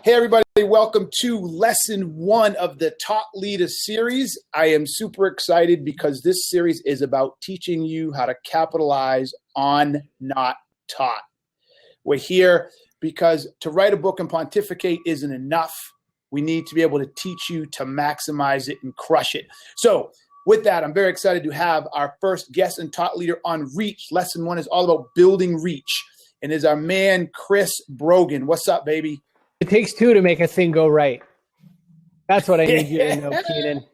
Hey, everybody, welcome to lesson 1 of the Taught Leader series. I am super excited because this series is about teaching you how to capitalize on not taught. We're here because to write a book and pontificate isn't enough. We need to be able to teach you to maximize it and crush it. So with that, I'm very excited to have our first guest and taught leader on reach. Lesson 1 is all about building reach, and is our man, Chris Brogan. What's up, baby? It takes 2 to make a thing go right. That's what I need you to know, Keenan.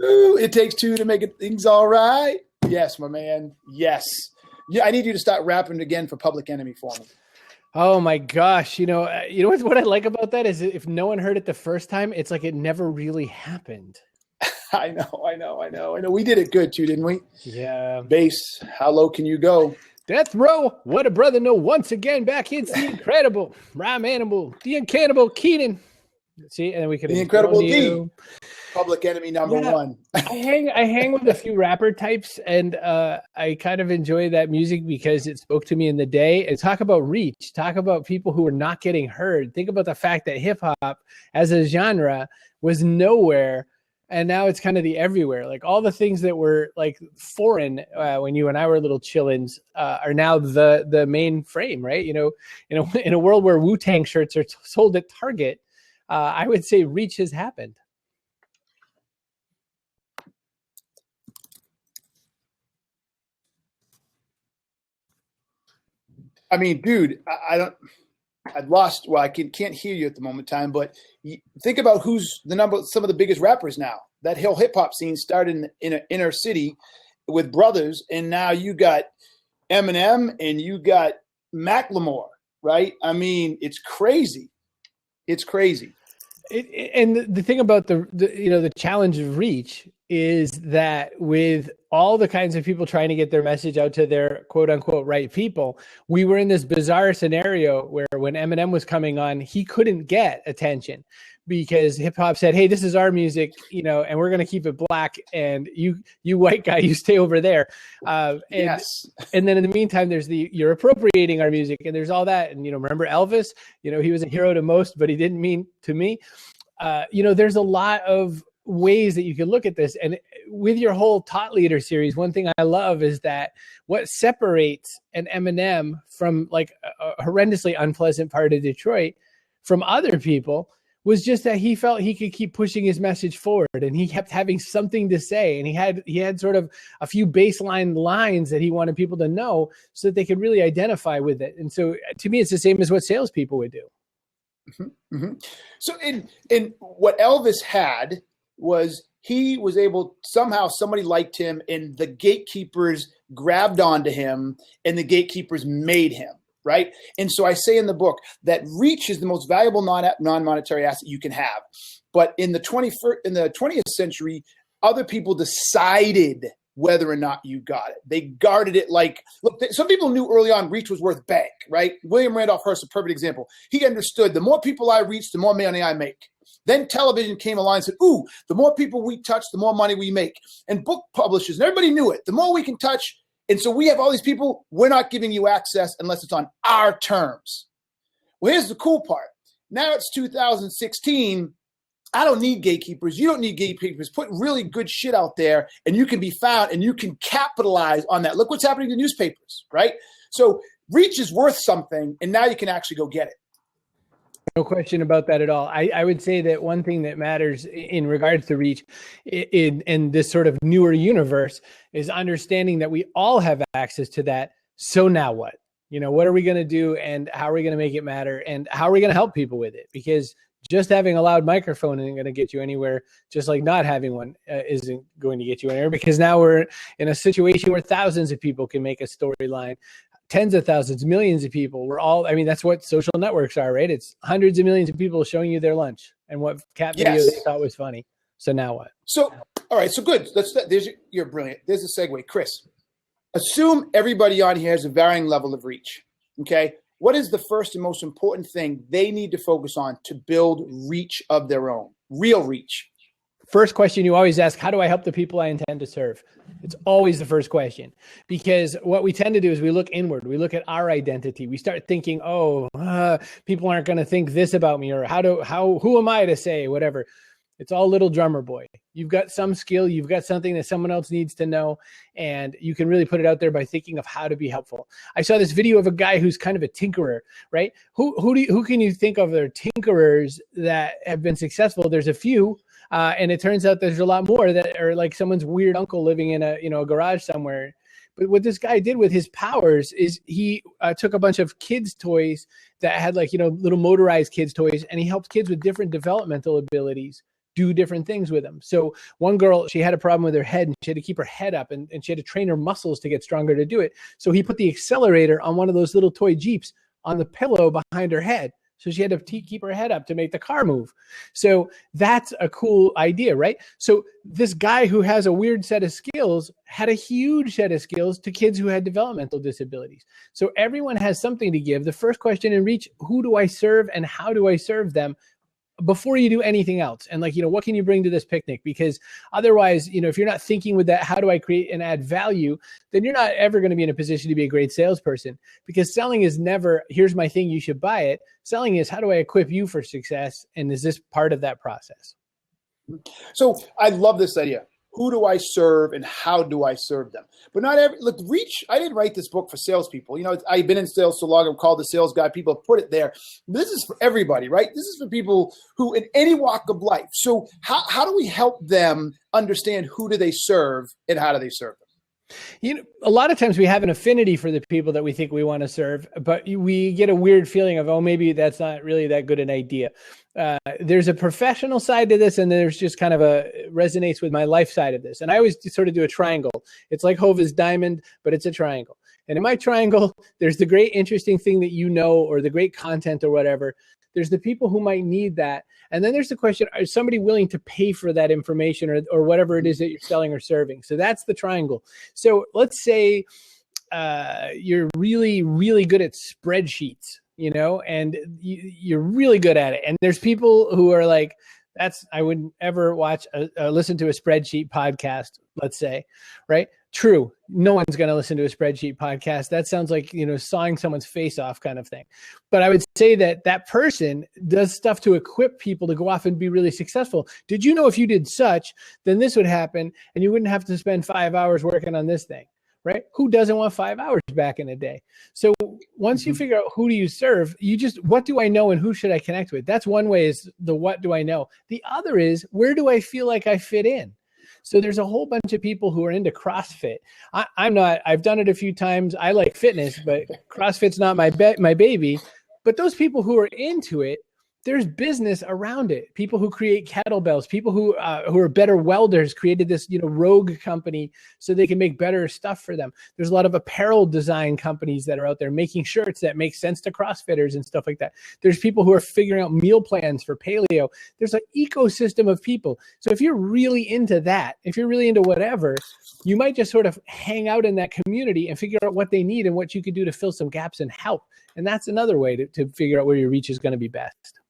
Ooh, it takes 2 to make things all right. Yes, my man. Yes. Yeah, I need you to start rapping again for Public Enemy for me. Oh my gosh. You know what I like about that is if no one heard it the first time, it's like it never really happened. I know. We did it good too, didn't we? Yeah. Bass, how low can you go? Death Row, what a brother know. Once again, back hits the incredible rhyme animal, the uncannibal Keenan. See, and then we could the incredible D. Public Enemy number 1. I hang with a few rapper types, and I kind of enjoy that music because it spoke to me in the day. And talk about reach, talk about people who are not getting heard. Think about the fact that hip hop as a genre was nowhere. And now it's kind of the everywhere. Like all the things that were like foreign when you and I were little chillins are now the main frame, right? You know, in a world where Wu-Tang shirts are sold at Target, I would say reach has happened. I mean, dude, I can't hear you at the moment in time, but think about who's some of the biggest rappers now. That whole hip hop scene started in an inner city with brothers, and now you got Eminem and you got Macklemore, right? I mean, it's crazy. It's crazy. And the thing about the challenge of reach is that with all the kinds of people trying to get their message out to their quote unquote right people, we were in this bizarre scenario where when Eminem was coming on, he couldn't get attention because hip hop said, "Hey, this is our music, and we're going to keep it black, and you white guy, you stay over there." Yes. And then in the meantime, there's you're appropriating our music, and there's all that. And remember Elvis? He was a hero to most, but he didn't mean to me. There's a lot of ways that you can look at this. And with your whole Taught Leader series, one thing I love is that what separates an Eminem from like a horrendously unpleasant part of Detroit from other people was just that he felt he could keep pushing his message forward, and he kept having something to say, and he had sort of a few baseline lines that he wanted people to know so that they could really identify with it. And so to me, it's the same as what salespeople would do. Mm-hmm. Mm-hmm. So in what Elvis had was he was able, somehow somebody liked him, and the gatekeepers grabbed onto him, and the gatekeepers made him. Right. And so I say in the book that reach is the most valuable non-monetary asset you can have. But in the 20th century, other people decided whether or not you got it. They guarded it like, look, some people knew early on reach was worth bank, right? William Randolph Hearst, a perfect example. He understood the more people I reach, the more money I make. Then television came along and said, ooh, the more people we touch, the more money we make. And book publishers, and everybody knew it. The more we can touch. And so we have all these people, we're not giving you access unless it's on our terms. Well, here's the cool part. Now it's 2016. I don't need gatekeepers. You don't need gatekeepers. Put really good shit out there, and you can be found, and you can capitalize on that. Look what's happening to newspapers, right? So reach is worth something, and now you can actually go get it. No question about that at all. I would say that one thing that matters in regards to reach in this sort of newer universe is understanding that we all have access to that. So now what? What are we going to do, and how are we going to make it matter, and how are we going to help people with it? Because just having a loud microphone isn't going to get you anywhere, just like not having one isn't going to get you anywhere, because now we're in a situation where thousands of people can make a storyline. Tens of thousands, millions of people. That's what social networks are, right? It's hundreds of millions of people showing you their lunch and what cat video they thought was funny. So now what? So, all right. So good. You're brilliant. There's a segue. Chris, assume everybody on here has a varying level of reach. Okay. What is the first and most important thing they need to focus on to build reach of their own? Real reach. First question you always ask, how do I help the people I intend to serve? It's always the first question, because what we tend to do is we look inward. We look at our identity. We start thinking, people aren't going to think this about me, or who am I to say whatever. It's all little drummer boy. You've got some skill, you've got something that someone else needs to know, and you can really put it out there by thinking of how to be helpful. I saw this video of a guy who's kind of a tinkerer, right? Who can you think of are tinkerers that have been successful? There's a few, and it turns out there's a lot more that are like someone's weird uncle living in a garage somewhere. But what this guy did with his powers is he took a bunch of kids' toys that had little motorized kids' toys, and he helped kids with different developmental abilities do different things with them. So one girl, she had a problem with her head, and she had to keep her head up, and she had to train her muscles to get stronger to do it. So he put the accelerator on one of those little toy Jeeps on the pillow behind her head. So she had to keep her head up to make the car move. So that's a cool idea, right? So this guy who has a weird set of skills had a huge set of skills to kids who had developmental disabilities. So everyone has something to give. The first question in Reach, who do I serve and how do I serve them, before you do anything else? And what can you bring to this picnic? Because otherwise, if you're not thinking with that, how do I create and add value, then you're not ever going to be in a position to be a great salesperson, because selling is never, here's my thing, you should buy it. Selling is, how do I equip you for success? And is this part of that process? So I love this idea. Who do I serve and how do I serve them? But not every, look, Reach, I didn't write this book for salespeople. I've been in sales so long, I'm called the sales guy. People have put it there. This is for everybody, right? This is for people who in any walk of life. So how do we help them understand who do they serve and how do they serve them? A lot of times we have an affinity for the people that we think we want to serve, but we get a weird feeling of, maybe that's not really that good an idea. There's a professional side to this, and there's just kind of resonates with my life side of this. And I always sort of do a triangle. It's like Hova's diamond, but it's a triangle. And in my triangle, there's the great interesting thing that or the great content or whatever. There's the people who might need that. And then there's the question, is somebody willing to pay for that information or whatever it is that you're selling or serving? So that's the triangle. So let's say you're really, really good at spreadsheets, and you're really good at it. And there's people who are like, I wouldn't ever listen to a spreadsheet podcast, let's say, right? True. No one's going to listen to a spreadsheet podcast. That sounds like, sawing someone's face off kind of thing. But I would say that person does stuff to equip people to go off and be really successful. Did you know if you did such, then this would happen and you wouldn't have to spend 5 hours working on this thing, right? Who doesn't want 5 hours back in a day? So once you figure out who do you serve, what do I know and who should I connect with? That's one way, is the what do I know. The other is, where do I feel like I fit in? So there's a whole bunch of people who are into CrossFit. I'm not. I've done it a few times. I like fitness, but CrossFit's not my baby. But those people who are into it, there's business around it. People who create kettlebells, people who are better welders, created this rogue company so they can make better stuff for them. There's a lot of apparel design companies that are out there making shirts that make sense to CrossFitters and stuff like that. There's people who are figuring out meal plans for paleo. There's an ecosystem of people. So if you're really into that, if you're really into whatever, you might just sort of hang out in that community and figure out what they need and what you could do to fill some gaps and help. And that's another way to figure out where your reach is going to be best.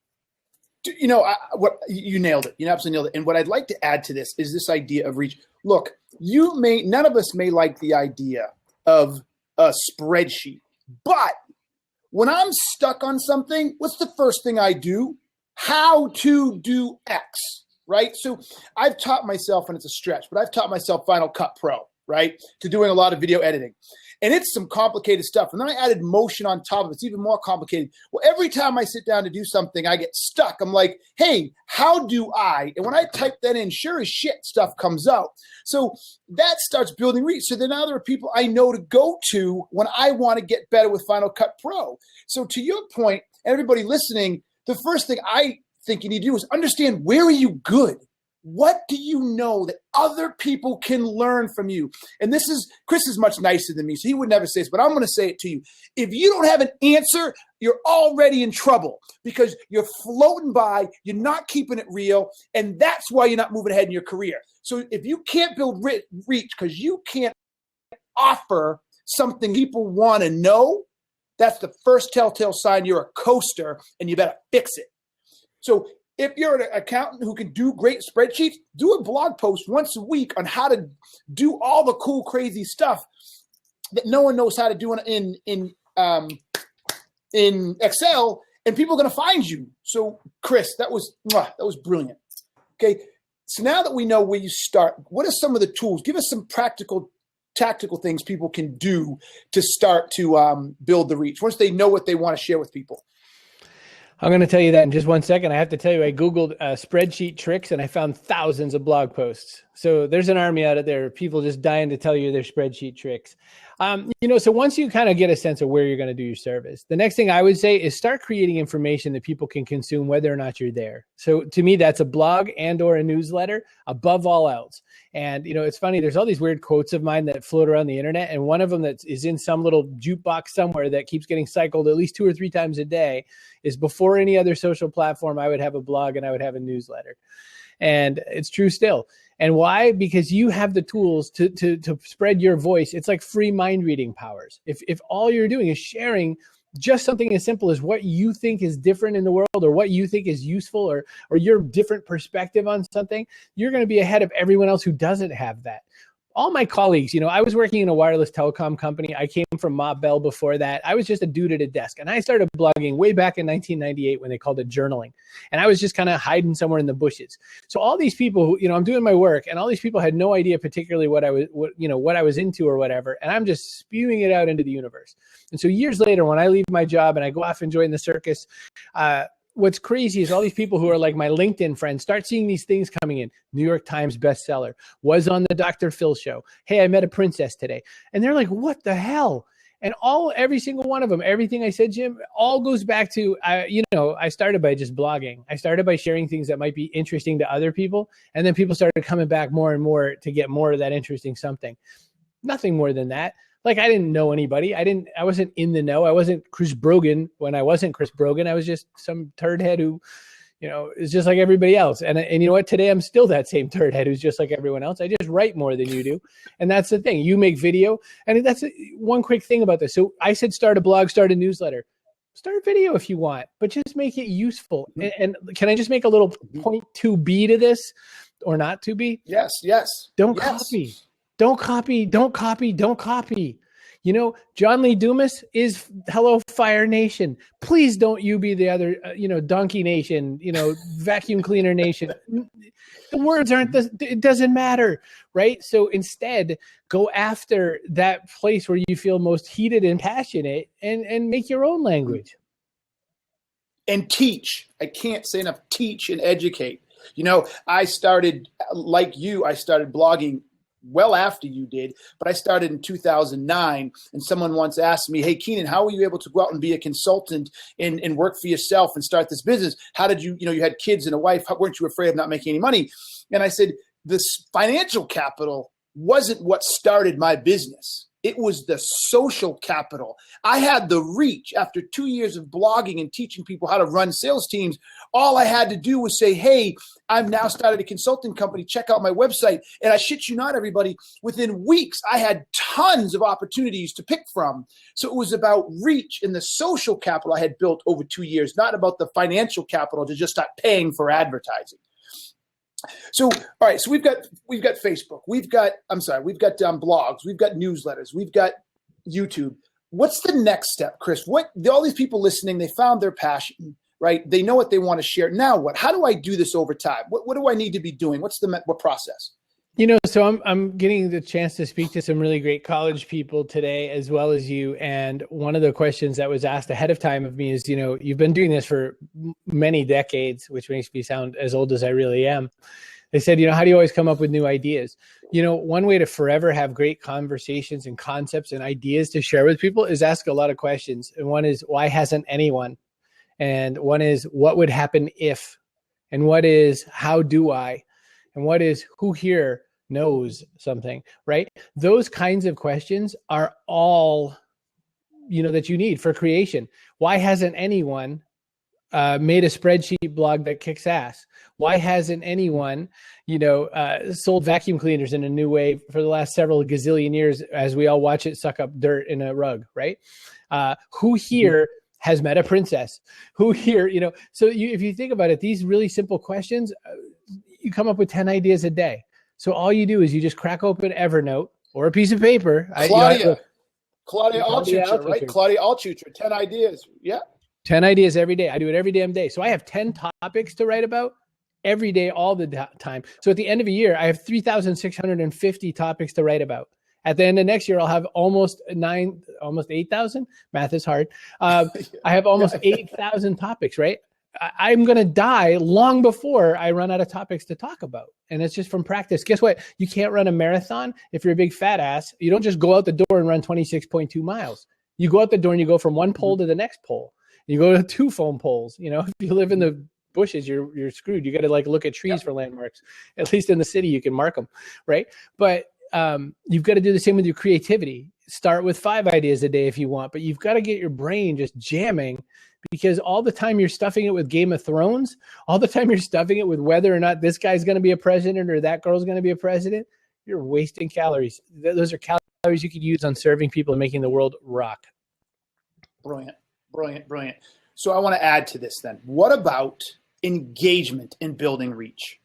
What you nailed it. You absolutely nailed it. And what I'd like to add to this is this idea of reach. Look, none of us may like the idea of a spreadsheet, but when I'm stuck on something, what's the first thing I do? How to do X, right? So I've taught myself, and it's a stretch, but I've taught myself Final Cut Pro, right? To doing a lot of video editing. And it's some complicated stuff. And then I added motion on top of it. It's even more complicated. Well, every time I sit down to do something, I get stuck. I'm like, hey, how do I? And when I type that in, sure as shit, stuff comes out. So that starts building reach. So then now there are people I know to go to when I want to get better with Final Cut Pro. So to your point, everybody listening, the first thing I think you need to do is understand, where are you good? What do you know that other people can learn from you? And Chris is much nicer than me, so he would never say this, but I'm going to say it to you. If you don't have an answer, you're already in trouble, because you're floating by, you're not keeping it real, and that's why you're not moving ahead in your career. So if you can't build reach because you can't offer something people want to know, that's the first telltale sign you're a coaster and you better fix it. So If you're an accountant who can do great spreadsheets, do a blog post once a week on how to do all the cool, crazy stuff that no one knows how to do in Excel, and people are going to find you. So, Chris, that was brilliant. Okay, so now that we know where you start, what are some of the tools? Give us some practical, tactical things people can do to start to build the reach once they know what they want to share with people. I'm going to tell you that in just 1 second. I have to tell you, I Googled spreadsheet tricks and I found thousands of blog posts. So there's an army out there, people just dying to tell you their spreadsheet tricks. So once you kind of get a sense of where you're going to do your service, the next thing I would say is start creating information that people can consume whether or not you're there. So to me, that's a blog and or a newsletter above all else. And, it's funny, there's all these weird quotes of mine that float around the internet. And one of them that is in some little jukebox somewhere that keeps getting cycled at least 2 or 3 times a day is, before any other social platform, I would have a blog and I would have a newsletter. And it's true still. And why? Because you have the tools to spread your voice. It's like free mind reading powers. If all you're doing is sharing just something as simple as what you think is different in the world, or what you think is useful, or your different perspective on something, you're going to be ahead of everyone else who doesn't have that. All my colleagues, I was working in a wireless telecom company. I came from Ma Bell before that. I was just a dude at a desk. And I started blogging way back in 1998 when they called it journaling. And I was just kind of hiding somewhere in the bushes. So all these people who, I'm doing my work, and all these people had no idea particularly what I was into or whatever. And I'm just spewing it out into the universe. And so years later, when I leave my job and I go off and join the circus, what's crazy is all these people who are like my LinkedIn friends start seeing these things coming in. New York Times bestseller, was on the Dr. Phil show. Hey, I met a princess today. And they're like, what the hell? And every single one of them, everything I said, Jim, all goes back to, I started by just blogging. I started by sharing things that might be interesting to other people. And then people started coming back more and more to get more of that interesting something. Nothing more than that. Like, I didn't know anybody. I wasn't in the know. I wasn't Chris Brogan when I wasn't Chris Brogan. I was just some turd head who, is just like everybody else. And you know what? Today I'm still that same turd head who's just like everyone else. I just write more than you do. And that's the thing. You make video. And that's one quick thing about this. So I said, start a blog, start a newsletter. Start a video if you want, but just make it useful. And can I just make a little point to be to this, or not to be? Yes. Don't copy. Don't copy. John Lee Dumas is Hello Fire Nation. Please don't you be the other, Donkey Nation, Vacuum Cleaner Nation. The words aren't it doesn't matter, right? So instead, go after that place where you feel most heated and passionate, and make your own language. And teach. I can't say enough. Teach and educate. I started, like you, I started blogging well after you did, but I started in 2009, and someone once asked me, hey, Keenan, how were you able to go out and be a consultant and work for yourself and start this business? How did you, you had kids and a wife, how weren't you afraid of not making any money? And I said, this financial capital wasn't what started my business. It was the social capital. I had the reach. After 2 years of blogging and teaching people how to run sales teams, all I had to do was say, hey, I've now started a consulting company. Check out my website. And I shit you not, everybody, within weeks, I had tons of opportunities to pick from. So it was about reach and the social capital I had built over 2 years, not about the financial capital to just start paying for advertising. So, all right. So we've got Facebook. We've got blogs. We've got newsletters. We've got YouTube. What's the next step, Chris? All these people listening, they found their passion, right? They know what they want to share. Now what? How do I do this over time? What do I need to be doing? What process? So I'm getting the chance to speak to some really great college people today, as well as you. And one of the questions that was asked ahead of time of me is, you've been doing this for many decades, which makes me sound as old as I really am. They said, how do you always come up with new ideas? One way to forever have great conversations and concepts and ideas to share with people is ask a lot of questions. And one is, why hasn't anyone? And one is, what would happen if? And what is, how do I? And what is, who here knows something, right? Those kinds of questions are all, that you need for creation. Why hasn't anyone made a spreadsheet blog that kicks ass? Why hasn't anyone, sold vacuum cleaners in a new way for the last several gazillion years as we all watch it suck up dirt in a rug, right? Who here has met a princess? Who here, so if you think about it, these really simple questions, you come up with 10 ideas a day. So all you do is you just crack open Evernote or a piece of paper. Claudia Altucher, right? Claudia Altucher, 10 ideas. Yeah. 10 ideas every day. I do it every damn day. So I have 10 topics to write about every day, all the time. So at the end of a year, I have 3,650 topics to write about. At the end of next year, I'll have almost 8,000. Math is hard. I have almost 8,000 topics, right? I'm going to die long before I run out of topics to talk about. And it's just from practice. Guess what? You can't run a marathon if you're a big fat ass. You don't just go out the door and run 26.2 miles. You go out the door and you go from one pole to the next pole. You go to 2 phone poles. If you live in the bushes, you're screwed. You got to look at trees for landmarks. At least in the city, you can mark them, right? But you've got to do the same with your creativity. Start with 5 ideas a day if you want, but you've got to get your brain just jamming, because all the time you're stuffing it with Game of Thrones, all the time you're stuffing it with whether or not this guy's going to be a president or that girl's going to be a president, you're wasting calories. Those are calories you could use on serving people and making the world rock. Brilliant. So I want to add to this then. What about engagement in building reach?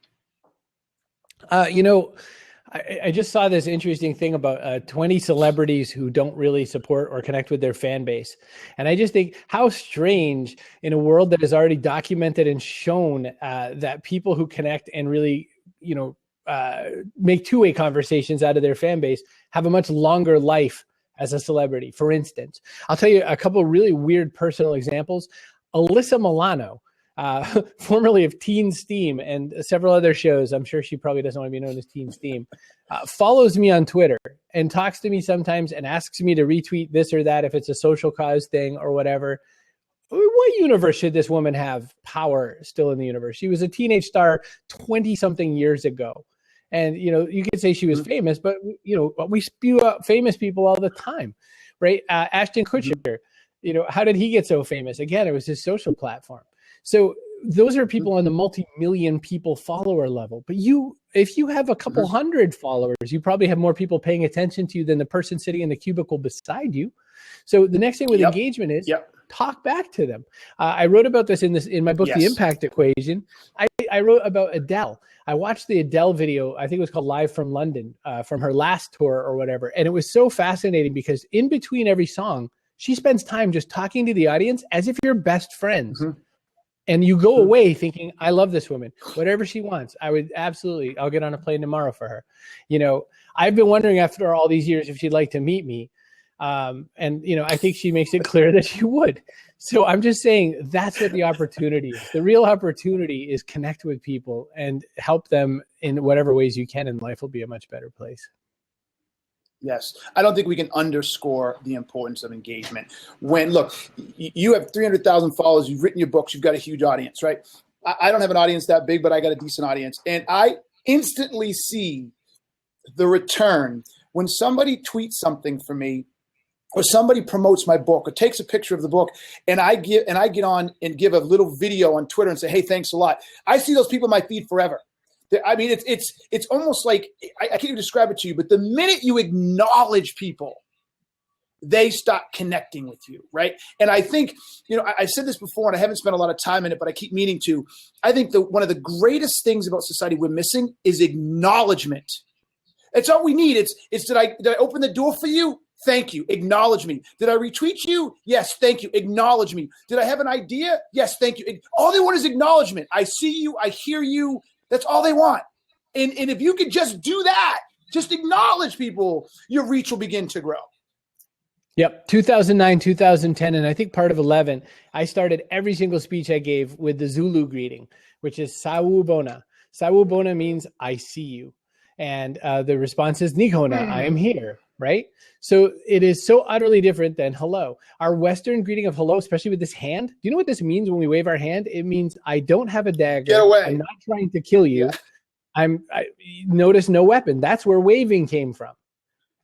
I just saw this interesting thing about 20 celebrities who don't really support or connect with their fan base. And I just think how strange in a world that is already documented and shown that people who connect and really, make two-way conversations out of their fan base have a much longer life as a celebrity. For instance, I'll tell you a couple of really weird personal examples. Alyssa Milano, formerly of Teen Steam and several other shows, I'm sure she probably doesn't want to be known as Teen Steam, follows me on Twitter and talks to me sometimes and asks me to retweet this or that if it's a social cause thing or whatever. What universe should this woman have power still in the universe? She was a teenage star 20-something years ago. And, you could say she was famous, but, we spew out famous people all the time, right? Ashton Kutcher, how did he get so famous? Again, it was his social platform. So those are people on the multi-million people follower level. But if you have a couple hundred followers, you probably have more people paying attention to you than the person sitting in the cubicle beside you. So the next thing with engagement is talk back to them. I wrote about this in my book, The Impact Equation. I wrote about Adele. I watched the Adele video, I think it was called Live from London, from her last tour or whatever. And it was so fascinating because in between every song, she spends time just talking to the audience as if you're best friends. And you go away thinking, I love this woman, whatever she wants. I'll get on a plane tomorrow for her. I've been wondering after all these years if she'd like to meet me. I think she makes it clear that she would. So I'm just saying that's what the opportunity is. The real opportunity is connect with people and help them in whatever ways you can, and life will be a much better place. Yes. I don't think we can underscore the importance of engagement. Look, you have 300,000 followers, you've written your books, you've got a huge audience, right? I don't have an audience that big, but I got a decent audience. And I instantly see the return when somebody tweets something for me, or somebody promotes my book or takes a picture of the book, and I get on and give a little video on Twitter and say, hey, thanks a lot. I see those people in my feed forever. I mean, it's almost like, I can't even describe it to you, but the minute you acknowledge people, they start connecting with you, right? And I think, I've said this before and I haven't spent a lot of time in it, but I keep meaning to. I think one of the greatest things about society we're missing is acknowledgement. It's all we need. It's did I open the door for you? Thank you. Acknowledge me. Did I retweet you? Yes. Thank you. Acknowledge me. Did I have an idea? Yes. Thank you. All they want is acknowledgement. I see you. I hear you. That's all they want. And if you could just do that, just acknowledge people, your reach will begin to grow. Yep. 2009, 2010, and I think part of 11, I started every single speech I gave with the Zulu greeting, which is Sawubona. Sawubona means I see you. And the response is Nikona, I am here, right? So it is so utterly different than hello. Our Western greeting of hello, especially with this hand, do you know what this means when we wave our hand? It means I don't have a dagger. Get away. I'm not trying to kill you. Yeah. I notice no weapon. That's where waving came from,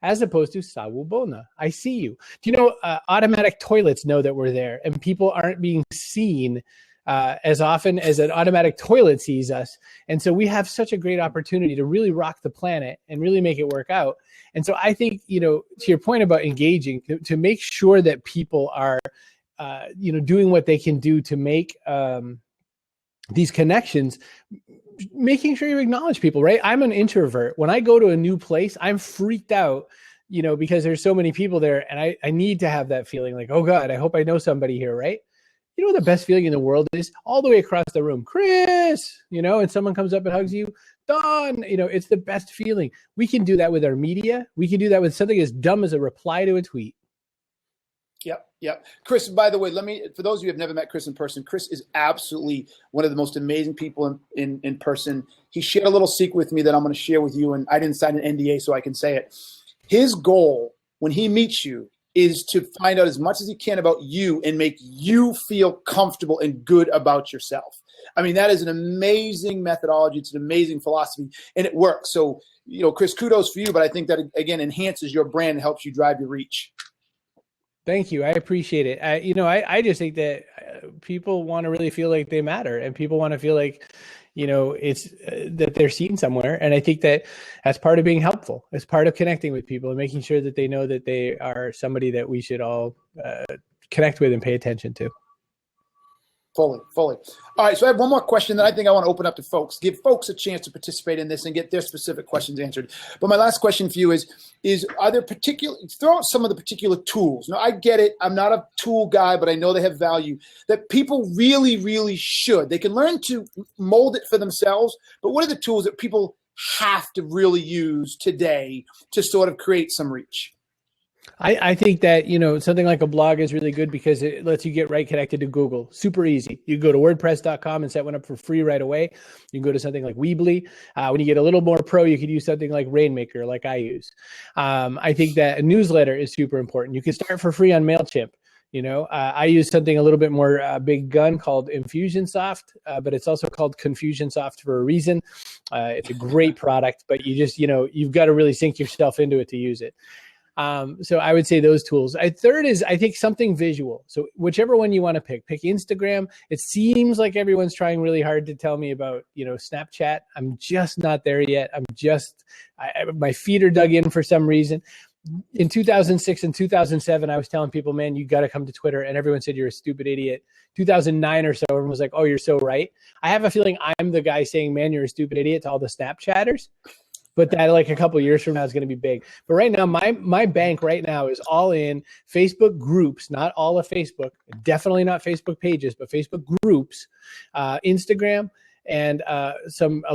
as opposed to Sawubona, I see you. Do you know automatic toilets know that we're there, and people aren't being seen as often as an automatic toilet sees us. And so we have such a great opportunity to really rock the planet and really make it work out. And so I think, to your point about engaging, to make sure that people are doing what they can do to make these connections, making sure you acknowledge people, right? I'm an introvert. When I go to a new place, I'm freaked out, because there's so many people there, and I need to have that feeling like, oh God, I hope I know somebody here, right? You know what the best feeling in the world is? All the way across the room, Chris, and someone comes up and hugs you, Don, it's the best feeling. We can do that with our media. We can do that with something as dumb as a reply to a tweet. Yep. Chris, by the way, for those of you who have never met Chris in person, Chris is absolutely one of the most amazing people in person. He shared a little secret with me that I'm going to share with you, and I didn't sign an NDA, so I can say it. His goal when he meets you is to find out as much as he can about you and make you feel comfortable and good about yourself. I mean, that is an amazing methodology. It's an amazing philosophy, and it works. So, Chris, kudos for you, but I think that, again, enhances your brand and helps you drive your reach. Thank you. I appreciate it. I just think that people want to really feel like they matter, and people want to feel like, it's that they're seen somewhere. And I think that that's part of being helpful. It's part of connecting with people and making sure that they know that they are somebody that we should all connect with and pay attention to. Fully. All right, so I have one more question that I think I want to open up to folks, give folks a chance to participate in this and get their specific questions answered. But my last question for you is are there throw out some of the particular tools. Now, I get it. I'm not a tool guy, but I know they have value that people really, really should. They can learn to mold it for themselves, but what are the tools that people have to really use today to sort of create some reach? I think that, something like a blog is really good because it lets you get right connected to Google. Super easy. You go to WordPress.com and set one up for free right away. You can go to something like Weebly. When you get a little more pro, you could use something like Rainmaker, like I use. I think that a newsletter is super important. You can start for free on MailChimp. I use something a little bit more big gun called Infusionsoft, but it's also called Confusionsoft for a reason. It's a great product, but you just, you've got to really sink yourself into it to use it. So I would say those tools. Third is, I think, something visual. So whichever one you want to pick Instagram. It seems like everyone's trying really hard to tell me about, Snapchat. I'm just not there yet. My feet are dug in for some reason. In 2006 and 2007, I was telling people, man, you got to come to Twitter. And everyone said, you're a stupid idiot. 2009 or so, everyone was like, oh, you're so right. I have a feeling I'm the guy saying, man, you're a stupid idiot to all the Snapchatters. But that, like, a couple of years from now is going to be big. But right now, my bank right now is all in Facebook groups, not all of Facebook, definitely not Facebook pages, but Facebook groups, Instagram, and a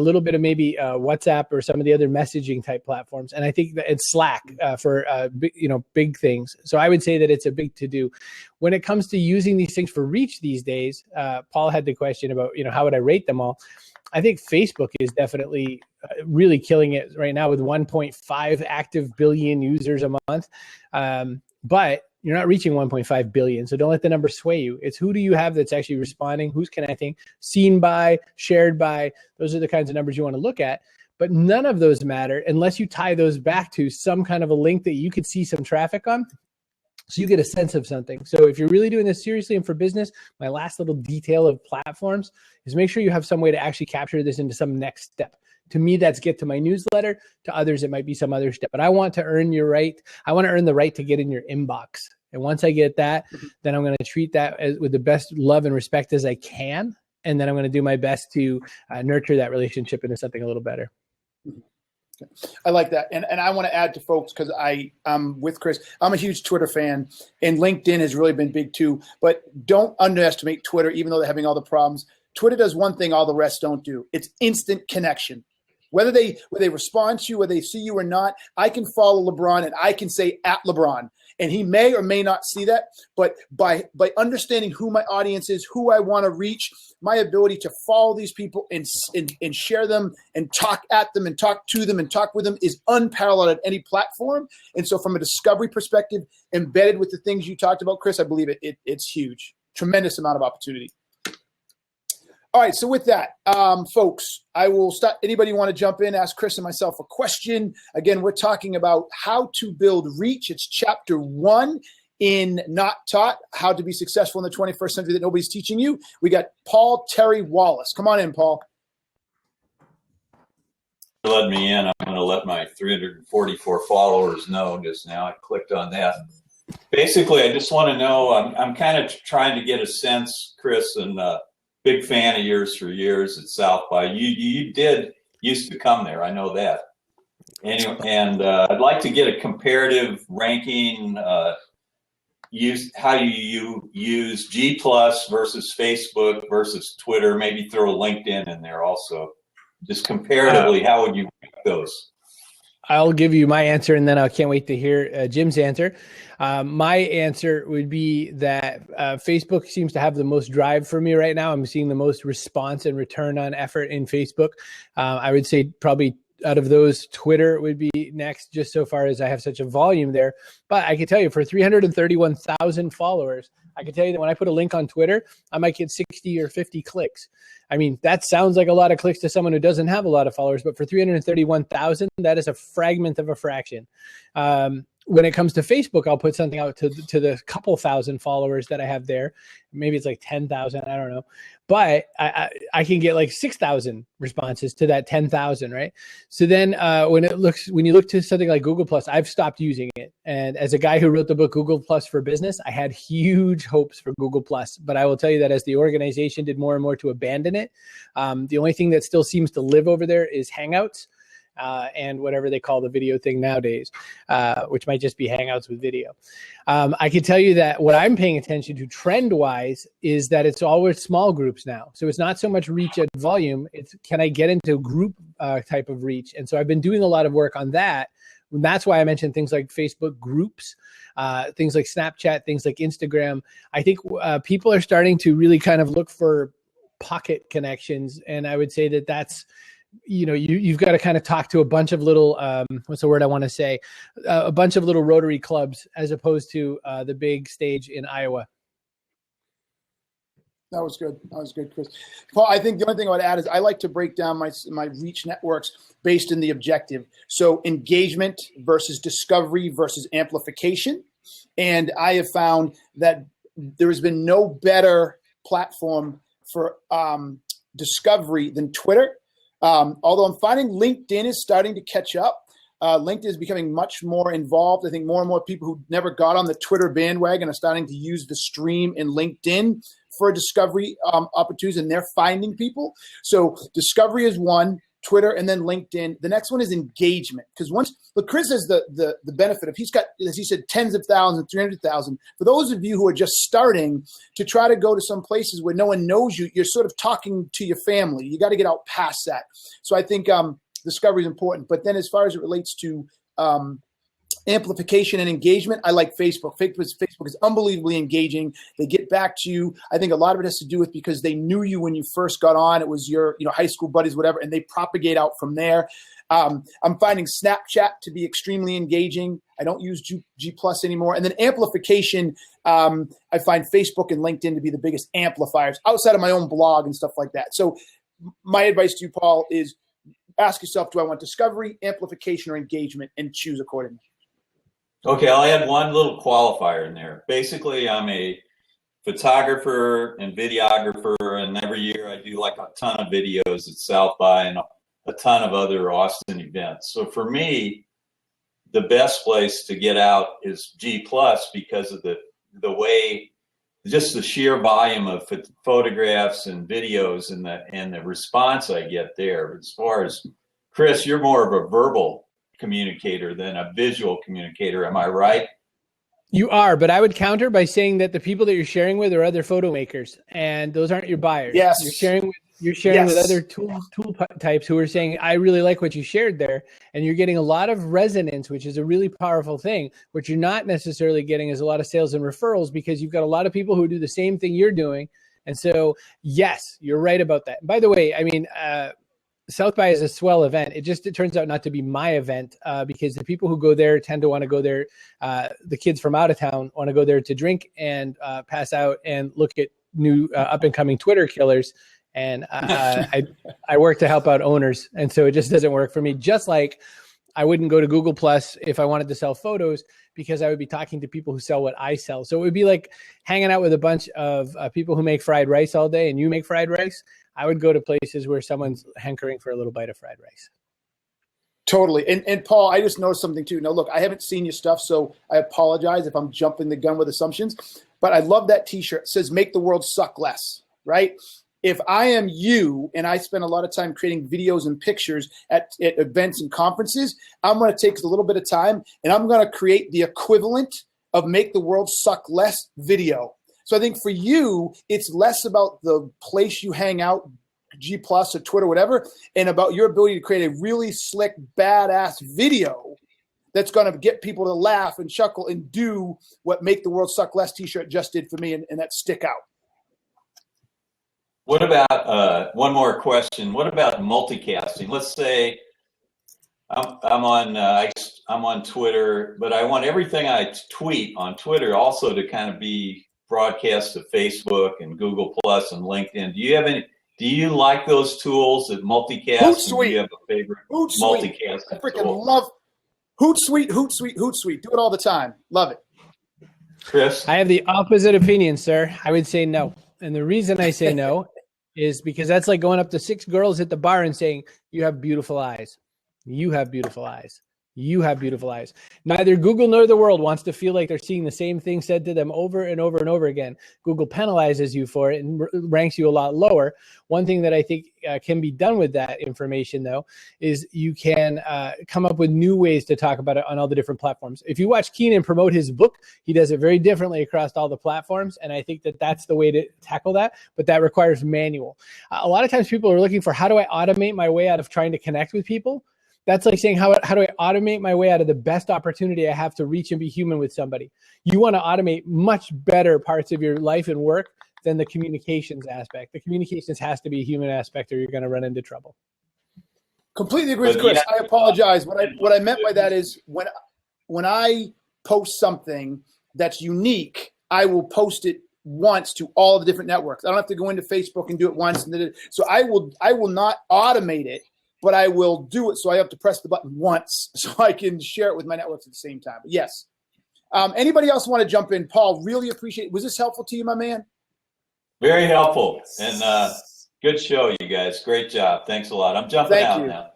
little bit of maybe WhatsApp or some of the other messaging type platforms. And I think that it's Slack for big things. So I would say that it's a big to do. When it comes to using these things for reach these days, Paul had the question about how would I rate them all. I think Facebook is definitely really killing it right now with 1.5 active billion users a month. But you're not reaching 1.5 billion. So don't let the number sway you. It's who do you have that's actually responding, who's connecting, seen by, shared by. Those are the kinds of numbers you want to look at. But none of those matter unless you tie those back to some kind of a link that you could see some traffic on. So you get a sense of something. So if you're really doing this seriously and for business, my last little detail of platforms is make sure you have some way to actually capture this into some next step. To me, that's get to my newsletter. To others, it might be some other step. But I want to earn your right. I want to earn the right to get in your inbox. And once I get that, then I'm going to treat that with the best love and respect as I can. And then I'm going to do my best to nurture that relationship into something a little better. I like that. And I want to add to folks, because I'm with Chris. I'm a huge Twitter fan, and LinkedIn has really been big too. But don't underestimate Twitter, even though they're having all the problems. Twitter does one thing all the rest don't do. It's instant connection. Whether they respond to you, whether they see you or not, I can follow LeBron and I can say at LeBron. And he may or may not see that, but by understanding who my audience is, who I want to reach, my ability to follow these people and share them and talk at them and talk to them and talk with them is unparalleled at any platform. And so from a discovery perspective, embedded with the things you talked about, Chris, I believe it's huge. Tremendous amount of opportunity. All right, so with that, folks, I will start. Anybody want to jump in, ask Chris and myself a question? Again, we're talking about how to build reach. It's chapter 1 in Not Taught, how to be successful in the 21st century that nobody's teaching you. We got Paul Terry Wallace. Come on in, Paul. Let me in. I'm going to let my 344 followers know just now. I clicked on that. Basically, I just want to know, I'm kind of trying to get a sense, Chris, and big fan of yours for years at South by. You did used to come there, I know that. Anyway, and I'd like to get a comparative ranking. How you use G Plus versus Facebook versus Twitter. Maybe throw LinkedIn in there also. Just comparatively, how would you rank those? I'll give you my answer, and then I can't wait to hear Jim's answer. My answer would be that Facebook seems to have the most drive for me right now. I'm seeing the most response and return on effort in Facebook. I would say probably out of those, Twitter would be next, just so far as I have such a volume there. But I can tell you, for 331,000 followers, I can tell you that when I put a link on Twitter, I might get 60 or 50 clicks. I mean, that sounds like a lot of clicks to someone who doesn't have a lot of followers, but for 331,000, that is a fragment of a fraction. When it comes to Facebook, I'll put something out to the couple thousand followers that I have there. Maybe it's like 10,000, I don't know. But I can get like 6,000 responses to that 10,000, right? So then when you look to something like Google Plus, I've stopped using it. And as a guy who wrote the book Google Plus for Business, I had huge hopes for Google Plus. But I will tell you that as the organization did more and more to abandon it, the only thing that still seems to live over there is Hangouts. And whatever they call the video thing nowadays, which might just be Hangouts with video. I can tell you that what I'm paying attention to trend-wise is that it's always small groups now. So it's not so much reach at volume. It's can I get into group type of reach? And so I've been doing a lot of work on that. And that's why I mentioned things like Facebook groups, things like Snapchat, things like Instagram. I think people are starting to really kind of look for pocket connections. And I would say that that's, you've got to kind of talk to a bunch of little, what's the word I want to say? A bunch of little Rotary clubs as opposed to the big stage in Iowa. That was good. That was good, Chris. Paul, I think the only thing I would add is I like to break down my reach networks based in the objective. So engagement versus discovery versus amplification. And I have found that there has been no better platform for discovery than Twitter. Although I'm finding LinkedIn is starting to catch up. LinkedIn is becoming much more involved. I think more and more people who never got on the Twitter bandwagon are starting to use the stream in LinkedIn for discovery opportunities, and they're finding people. So discovery is one, Twitter, and then LinkedIn. The next one is engagement, because Chris has the benefit of, he's got, as he said, tens of thousands, 300,000. For those of you who are just starting to try to go to some places where no one knows you, you're sort of talking to your family. You got to get out past that. So I think discovery is important. But then as far as it relates to amplification and engagement, I like Facebook. Facebook is unbelievably engaging. They get back to you. I think a lot of it has to do with because they knew you when you first got on. It was your high school buddies, whatever, and they propagate out from there. I'm finding Snapchat to be extremely engaging. I don't use G Plus anymore. And then amplification, I find Facebook and LinkedIn to be the biggest amplifiers outside of my own blog and stuff like that. So my advice to you, Paul, is ask yourself, do I want discovery, amplification, or engagement, and choose accordingly. Okay, I'll add one little qualifier in there. Basically, I'm a photographer and videographer, and every year I do like a ton of videos at South by and a ton of other Austin events. So for me, the best place to get out is G Plus because of the way, just the sheer volume of photographs and videos and the response I get there. As far as Chris, you're more of a verbal communicator than a visual communicator. Am I right? You are, but I would counter by saying that the people that you're sharing with are other photo makers, and those aren't your buyers. Yes. You're sharing with other tool types who are saying, I really like what you shared there. And you're getting a lot of resonance, which is a really powerful thing. What you're not necessarily getting is a lot of sales and referrals because you've got a lot of people who do the same thing you're doing. And so, yes, you're right about that. By the way, I mean, South by is a swell event. It turns out not to be my event because the people who go there tend to want to go there. The kids from out of town want to go there to drink and pass out and look at new up and coming Twitter killers. And I work to help out owners. And so it just doesn't work for me. Just like I wouldn't go to Google Plus if I wanted to sell photos because I would be talking to people who sell what I sell. So it would be like hanging out with a bunch of people who make fried rice all day and you make fried rice. I would go to places where someone's hankering for a little bite of fried rice. Totally. And Paul, I just noticed something too. Now, look, I haven't seen your stuff, so I apologize if I'm jumping the gun with assumptions. But I love that T-shirt. It says, "Make the world suck less," right? If I am you and I spend a lot of time creating videos and pictures at events and conferences, I'm going to take a little bit of time and I'm going to create the equivalent of "Make the world suck less" video. So I think for you, it's less about the place you hang out, G Plus or Twitter, whatever, and about your ability to create a really slick, badass video that's going to get people to laugh and chuckle and do what "Make the World Suck Less" T-shirt just did for me, and that stick out. What about one more question? What about multicasting? Let's say I'm on Twitter, but I want everything I tweet on Twitter also to kind of be broadcast to Facebook and Google Plus and LinkedIn. Do you like those tools that multicast? Hootsuite. Do you have a favorite Hootsuite. multicast? I freaking love Hootsuite. Do it all the time. Love it. Chris? I have the opposite opinion, sir. I would say no. And the reason I say no is because that's like going up to 6 girls at the bar and saying, "You have beautiful eyes. You have beautiful eyes. You have beautiful eyes." Neither Google nor the world wants to feel like they're seeing the same thing said to them over and over and over again. Google penalizes you for it and ranks you a lot lower. One thing that I think can be done with that information, though, is you can come up with new ways to talk about it on all the different platforms. If you watch Keenan promote his book, he does it very differently across all the platforms, and I think that that's the way to tackle that, but that requires manual. A lot of times people are looking for, how do I automate my way out of trying to connect with people? That's like saying, how do I automate my way out of the best opportunity I have to reach and be human with somebody? You want to automate much better parts of your life and work than the communications aspect. The communications has to be a human aspect, or you're going to run into trouble. Completely agree with Chris. I apologize. What I meant by that is when I post something that's unique, I will post it once to all the different networks. I don't have to go into Facebook and do it once. So I will not automate it, but I will do it. So I have to press the button once so I can share it with my networks at the same time. But yes. Anybody else want to jump in? Paul, really appreciate it. Was this helpful to you, my man? Very helpful. And good show, you guys. Great job. Thanks a lot. I'm jumping out now.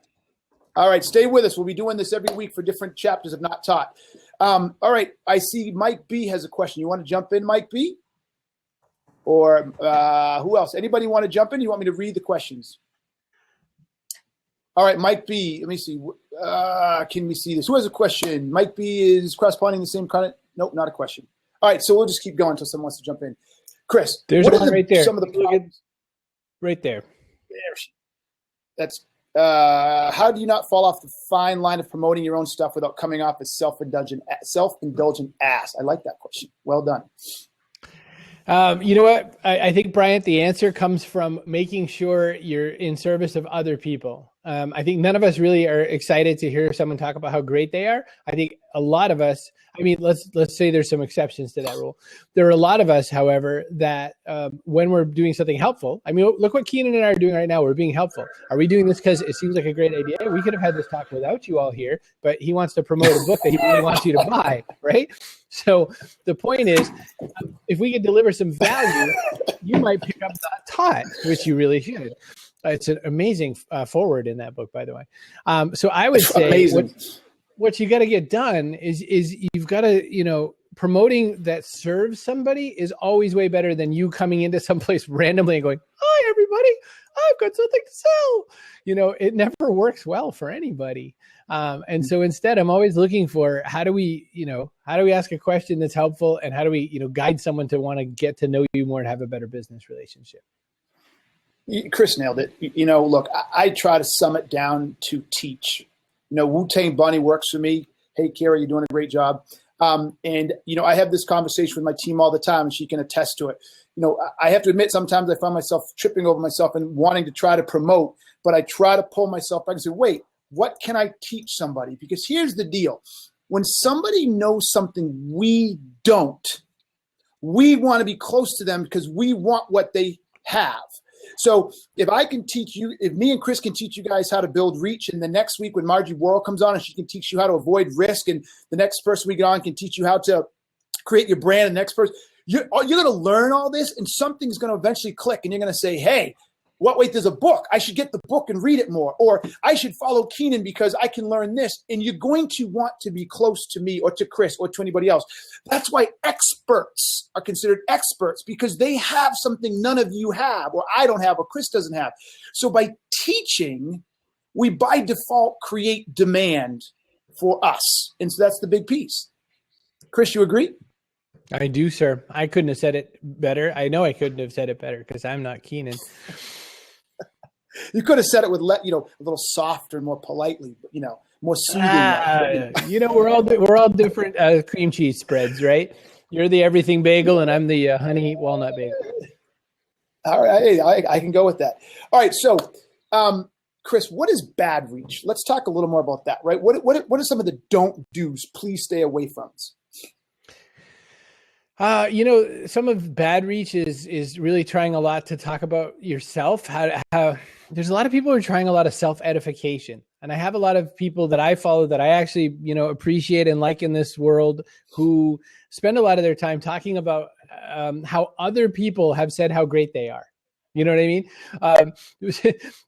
All right. Stay with us. We'll be doing this every week for different chapters of Not Taught. All right. I see Mike B has a question. You want to jump in, Mike B? Or who else? Anybody want to jump in? You want me to read the questions? All right, Mike B. Let me see. Can we see this? Who has a question? Mike B is cross-pointing the same content. Nope, not a question. All right, so we'll just keep going until someone wants to jump in. Chris, there's one right there. Some of the problems? Right there. That's how do you not fall off the fine line of promoting your own stuff without coming off as self-indulgent ass? I like that question. Well done. You know what? I think, Bryant, the answer comes from making sure you're in service of other people. I think none of us really are excited to hear someone talk about how great they are. I think a lot of us, I mean, let's say there's some exceptions to that rule. There are a lot of us, however, that when we're doing something helpful, I mean, look what Keenan and I are doing right now. We're being helpful. Are we doing this because it seems like a great idea? We could have had this talk without you all here, but he wants to promote a book that he really wants you to buy, right? So the point is, if we could deliver some value, you might pick up Not Taught, which you really should. It's an amazing forward in that book, by the way. So I would say what you got to get done is you've got to, promoting that serves somebody is always way better than you coming into someplace randomly and going, "Hi, everybody, I've got something to sell." It never works well for anybody. And so instead, I'm always looking for how do we ask a question that's helpful, and how do we, guide someone to want to get to know you more and have a better business relationship. Chris nailed it. Look, I try to sum it down to teach. Wu-Tang Bunny works for me. Hey, Kara, you're doing a great job. And I have this conversation with my team all the time, and she can attest to it. I have to admit, sometimes I find myself tripping over myself and wanting to try to promote, but I try to pull myself back and say, wait, what can I teach somebody? Because here's the deal. When somebody knows something we don't, we want to be close to them because we want what they have. So if I can teach you, if me and Chris can teach you guys how to build reach, and the next week when Margie Worrell comes on and she can teach you how to avoid risk, and the next person we get on can teach you how to create your brand, and the next person, you're going to learn all this, and something's going to eventually click, and you're going to say, hey, what, wait, there's a book. I should get the book and read it more. Or I should follow Keenan because I can learn this. And you're going to want to be close to me or to Chris or to anybody else. That's why experts are considered experts, because they have something none of you have, or I don't have, or Chris doesn't have. So by teaching, we by default create demand for us. And so that's the big piece. Chris, you agree? I do, sir. I couldn't have said it better. I know I couldn't have said it better because I'm not Keenan. You could have said it with, a little softer, more politely, more soothing. We're all different cream cheese spreads, right? You're the everything bagel, and I'm the honey walnut bagel. All right, I can go with that. All right, so Chris, what is bad reach? Let's talk a little more about that, right? What are some of the don't do's? Please stay away from. Some of bad reach is really trying a lot to talk about yourself. How there's a lot of people who are trying a lot of self-edification. And I have a lot of people that I follow that I actually, appreciate and like in this world, who spend a lot of their time talking about how other people have said how great they are. You know what I mean?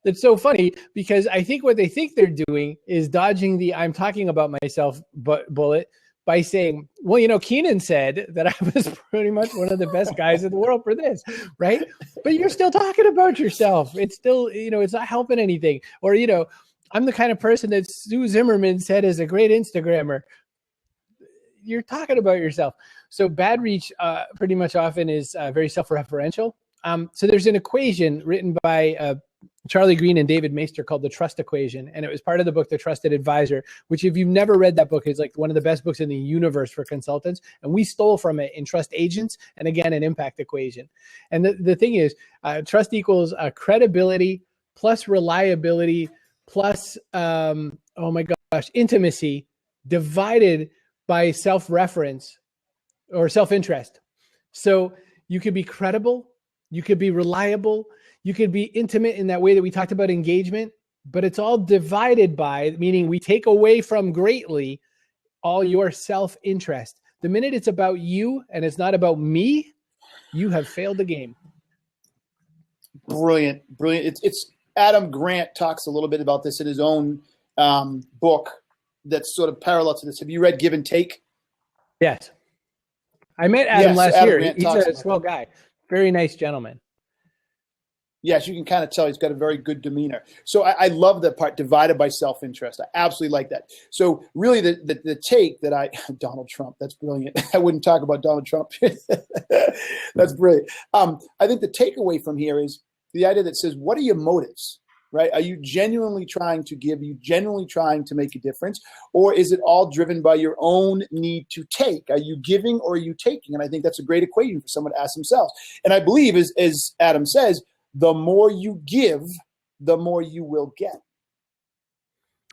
It's so funny because I think what they think they're doing is dodging the I'm talking about myself bullet by saying, well, Keenan said that I was pretty much one of the best guys in the world for this, right? But you're still talking about yourself. It's still, it's not helping anything. Or, I'm the kind of person that Sue Zimmerman said is a great Instagrammer. You're talking about yourself. So bad reach pretty much often is very self-referential. So there's an equation written by Charlie Green and David Maister called the trust equation. And it was part of the book, The Trusted Advisor, which if you've never read that book, is like one of the best books in the universe for consultants. And we stole from it in Trust Agents and again, an impact equation. And the thing is, trust equals credibility plus reliability plus, intimacy divided by self-reference or self-interest. So you could be credible, you could be reliable, you could be intimate in that way that we talked about engagement, but it's all divided by, meaning we take away from greatly all your self-interest. The minute it's about you and it's not about me, you have failed the game. Brilliant. It's Adam Grant talks a little bit about this in his own book that's sort of parallel to this. Have you read Give and Take? Yes. I met Adam last year. Grant He's a swell guy. Very nice gentleman. Yes, you can kind of tell he's got a very good demeanor. So I love that part, divided by self-interest. I absolutely like that. So really the take that Donald Trump, that's brilliant. I wouldn't talk about Donald Trump. That's brilliant. I think the takeaway from here is the idea that says, what are your motives, right? Are you genuinely trying to give? Are you genuinely trying to make a difference? Or is it all driven by your own need to take? Are you giving or are you taking? And I think that's a great equation for someone to ask themselves. And I believe, as Adam says, the more you give, the more you will get.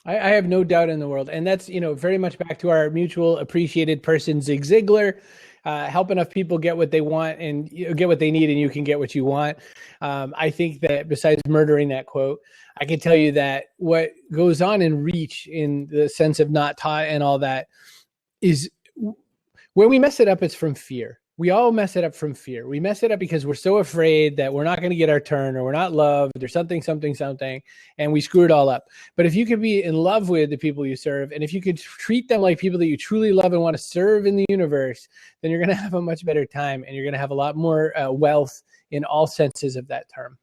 I have no doubt in the world. And that's, very much back to our mutual appreciated person, Zig Ziglar. Help enough people get what they want and get what they need, and you can get what you want. I think that besides murdering that quote, I can tell you that what goes on in reach in the sense of not taught and all that is when we mess it up, it's from fear. We all mess it up from fear. We mess it up because we're so afraid that we're not going to get our turn or we're not loved or something, and we screw it all up. But if you could be in love with the people you serve, and if you could treat them like people that you truly love and want to serve in the universe, then you're going to have a much better time and you're going to have a lot more wealth in all senses of that term.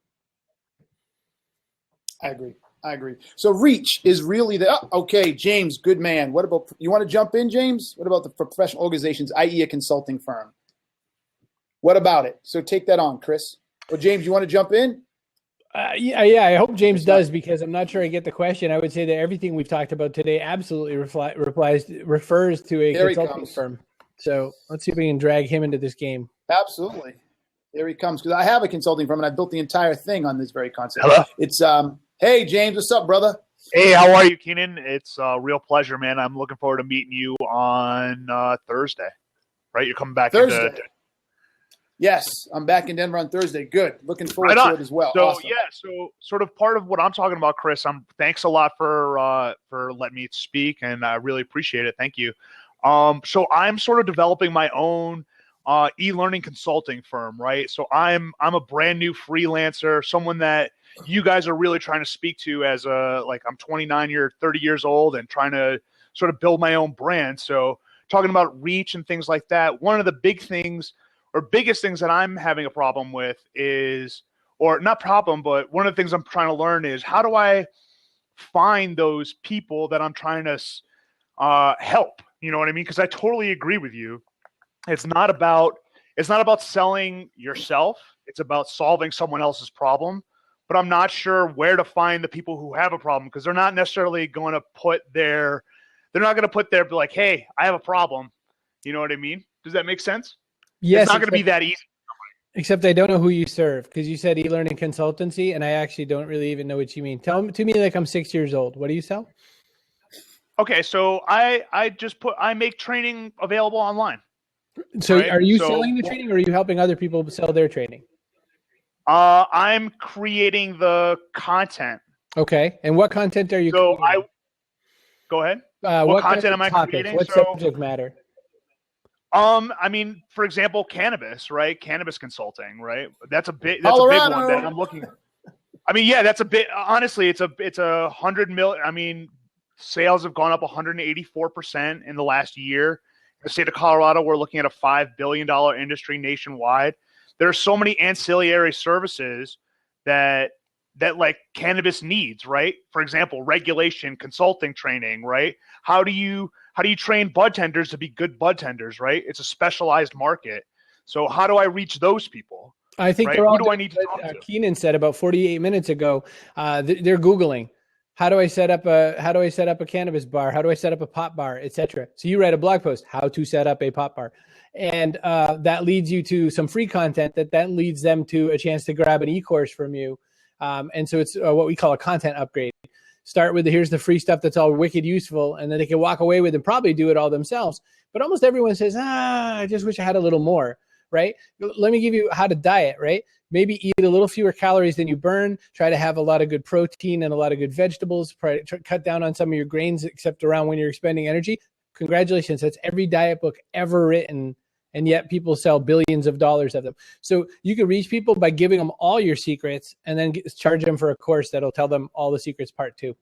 I agree. So reach is really okay, James, good man. What about, you want to jump in, James? What about the professional organizations, i.e. a consulting firm? What about it? So take that on, Chris. Well, James, you want to jump in? Yeah. I hope James does, because I'm not sure I get the question. I would say that everything we've talked about today absolutely refers to a consulting firm. So let's see if we can drag him into this game. Absolutely. There he comes. Because I have a consulting firm and I built the entire thing on this very concept. Hello. It's hey, James, what's up, brother? Hey, how are you, Keenan? It's a real pleasure, man. I'm looking forward to meeting you on Thursday. Right? You're coming back Thursday. into Yes, I'm back in Denver on Thursday. Good. Looking forward to it as well. So, awesome. So sort of part of what I'm talking about, Chris, thanks a lot for letting me speak, and I really appreciate it. Thank you. So I'm sort of developing my own e-learning consulting firm, right? So I'm a brand new freelancer, someone that you guys are really trying to speak to as I'm 29 years, 30 years old and trying to sort of build my own brand. So talking about reach and things like that, one of the big things or biggest things that I'm having a problem with is, or not problem, but one of the things I'm trying to learn is how do I find those people that I'm trying to help? You know what I mean? Because I totally agree with you. It's not about selling yourself. It's about solving someone else's problem. But I'm not sure where to find the people who have a problem, because they're not necessarily going to be like, hey, I have a problem. You know what I mean? Does that make sense? Yes. It's not going to be that easy. Except I don't know who you serve, because you said e-learning consultancy, and I actually don't really even know what you mean. Tell to me like I'm 6 years old. What do you sell? Okay, so I make training available online. So right? Are you selling the training, or are you helping other people sell their training? I'm creating the content. Okay, and what content are you creating? Go ahead. What content am I creating? What subject matter? I mean, for example, cannabis, right? Cannabis consulting, right? That's a big one that I'm looking at. I mean, yeah, that's a bit. Honestly, it's a 100 million. I mean, sales have gone up 184% in the last year. In the state of Colorado, we're looking at a $5 billion industry nationwide. There are so many ancillary services that like cannabis needs, right? For example, regulation, consulting, training, right? How do you train bud tenders to be good bud tenders, right? It's a specialized market. So how do I reach those people? I think right? they're all. Who do I need to talk to? Keenan said about 48 minutes ago. They're Googling. How do I set up a cannabis bar? How do I set up a pot bar, etc.? So you write a blog post, how to set up a pot bar. And that leads you to some free content that leads them to a chance to grab an e-course from you. And so it's what we call a content upgrade. Start with here's the free stuff that's all wicked useful, and then they can walk away with and probably do it all themselves. But almost everyone says, I just wish I had a little more, right? Let me give you how to diet, right? Maybe eat a little fewer calories than you burn. Try to have a lot of good protein and a lot of good vegetables. Cut down on some of your grains, except around when you're expending energy. Congratulations. That's every diet book ever written. And yet people sell billions of dollars of them. So you can reach people by giving them all your secrets and then charge them for a course that'll tell them all the secrets part 2.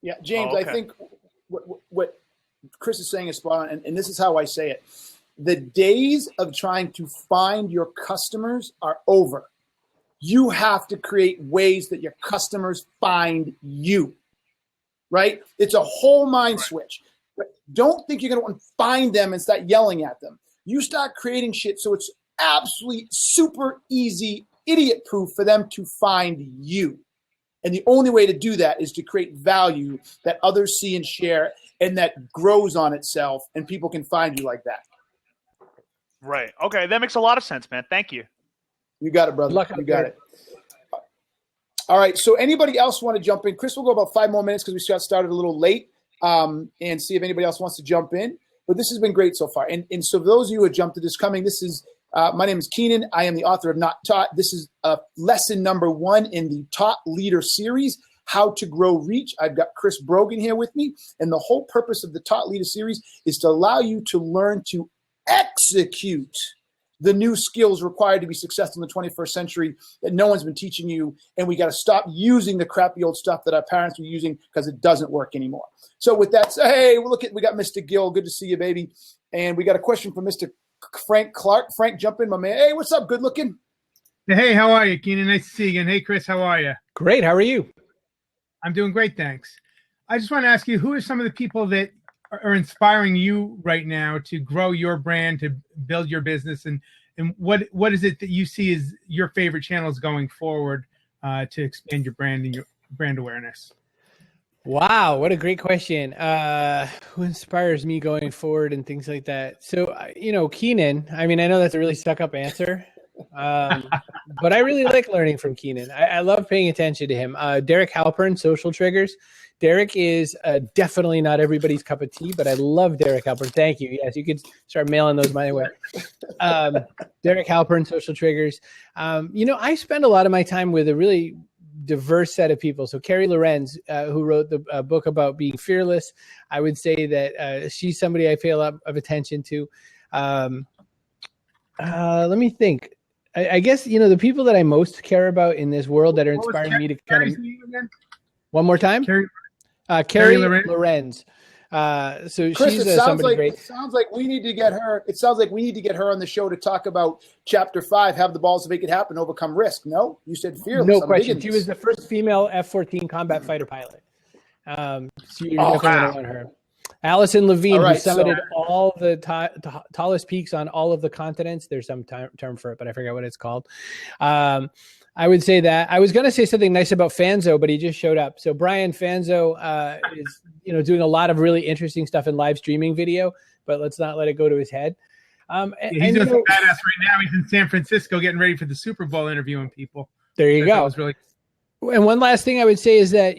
Yeah, James, I think what Chris is saying is spot on. And this is how I say it. The days of trying to find your customers are over. You have to create ways that your customers find you, right? It's a whole mind switch. Don't think you're going to want to find them and start yelling at them. You start creating shit so it's absolutely super easy, idiot proof for them to find you. And the only way to do that is to create value that others see and share and that grows on itself, and people can find you like that. Right. Okay. That makes a lot of sense, man. Thank you. You got it, brother. You got it. All right. So anybody else want to jump in? Chris, we'll go about 5 more minutes because we got started a little late. And see if anybody else wants to jump in. But this has been great so far. And so for those of you who have jumped to this coming, this is my name is Keenan. I am the author of Not Taught. This is lesson number 1 in the Taught Leader series, How to Grow Reach. I've got Chris Brogan here with me. And the whole purpose of the Taught Leader series is to allow you to learn to execute the new skills required to be successful in the 21st century that no one's been teaching you. And we got to stop using the crappy old stuff that our parents were using because it doesn't work anymore. So with that, hey, we got Mr. Gill. Good to see you, baby. And we got a question from Mr. Frank Clark. Frank, jump in, my man. Hey, what's up? Good looking. Hey, how are you, Keenan? Nice to see you again. Hey, Chris, how are you? Great. How are you? I'm doing great, thanks. I just want to ask you, who are some of the people that are inspiring you right now to grow your brand, to build your business, and what is it that you see as your favorite channels going forward to expand your brand and your brand awareness? Wow, what a great question. Who inspires me going forward and things like that? So, Keenan, I mean, I know that's a really stuck up answer, but I really like learning from Keenan. I love paying attention to him. Derek Halpern, Social Triggers. Derek is definitely not everybody's cup of tea, but I love Derek Halpern. Thank you. Yes, you could start mailing those my way. Derek Halpern, Social Triggers. I spend a lot of my time with a really diverse set of people. So Carrie Lorenz, who wrote the book about being fearless, I would say that she's somebody I pay a lot of attention to. Let me think. I guess, the people that I most care about in this world that are What was inspiring me to Carrie's kind of, name again? one more time, Carrie Carrie Lorenz? Lorenz. So Chris, she's it sounds somebody like great. it sounds like we need to get her. It sounds like we need to get her on the show to talk about Chapter 5. Have the balls to make it happen. Overcome risk. No, you said fearless. No I'm question. digging She this. was the first female F-14 combat fighter pilot. So you're definitely going to want her. Allison Levine, All right, who summited all the tallest peaks on all of the continents. There's some term for it, but I forget what it's called. I would say that. I was going to say something nice about Fanzo, but he just showed up. So Brian Fanzo is, doing a lot of really interesting stuff in live streaming video, but let's not let it go to his head. He's doing some badass right now. He's in San Francisco getting ready for the Super Bowl, interviewing people. There you go. Really. And one last thing I would say is that,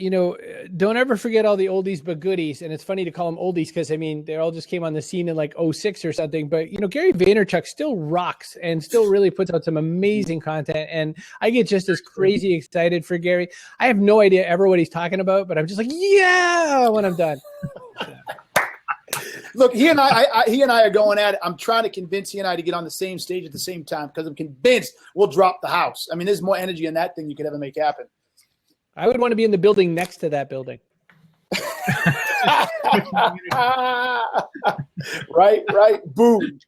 don't ever forget all the oldies but goodies. And it's funny to call them oldies because, they all just came on the scene in like 06 or something. But, Gary Vaynerchuk still rocks and still really puts out some amazing content. And I get just as crazy excited for Gary. I have no idea ever what he's talking about, but I'm just like, yeah, when I'm done. Look, he and I are going at it. I'm trying to convince he and I to get on the same stage at the same time because I'm convinced we'll drop the house. I mean, there's more energy in that thing you could ever make happen. I would want to be in the building next to that building. Right. Boom.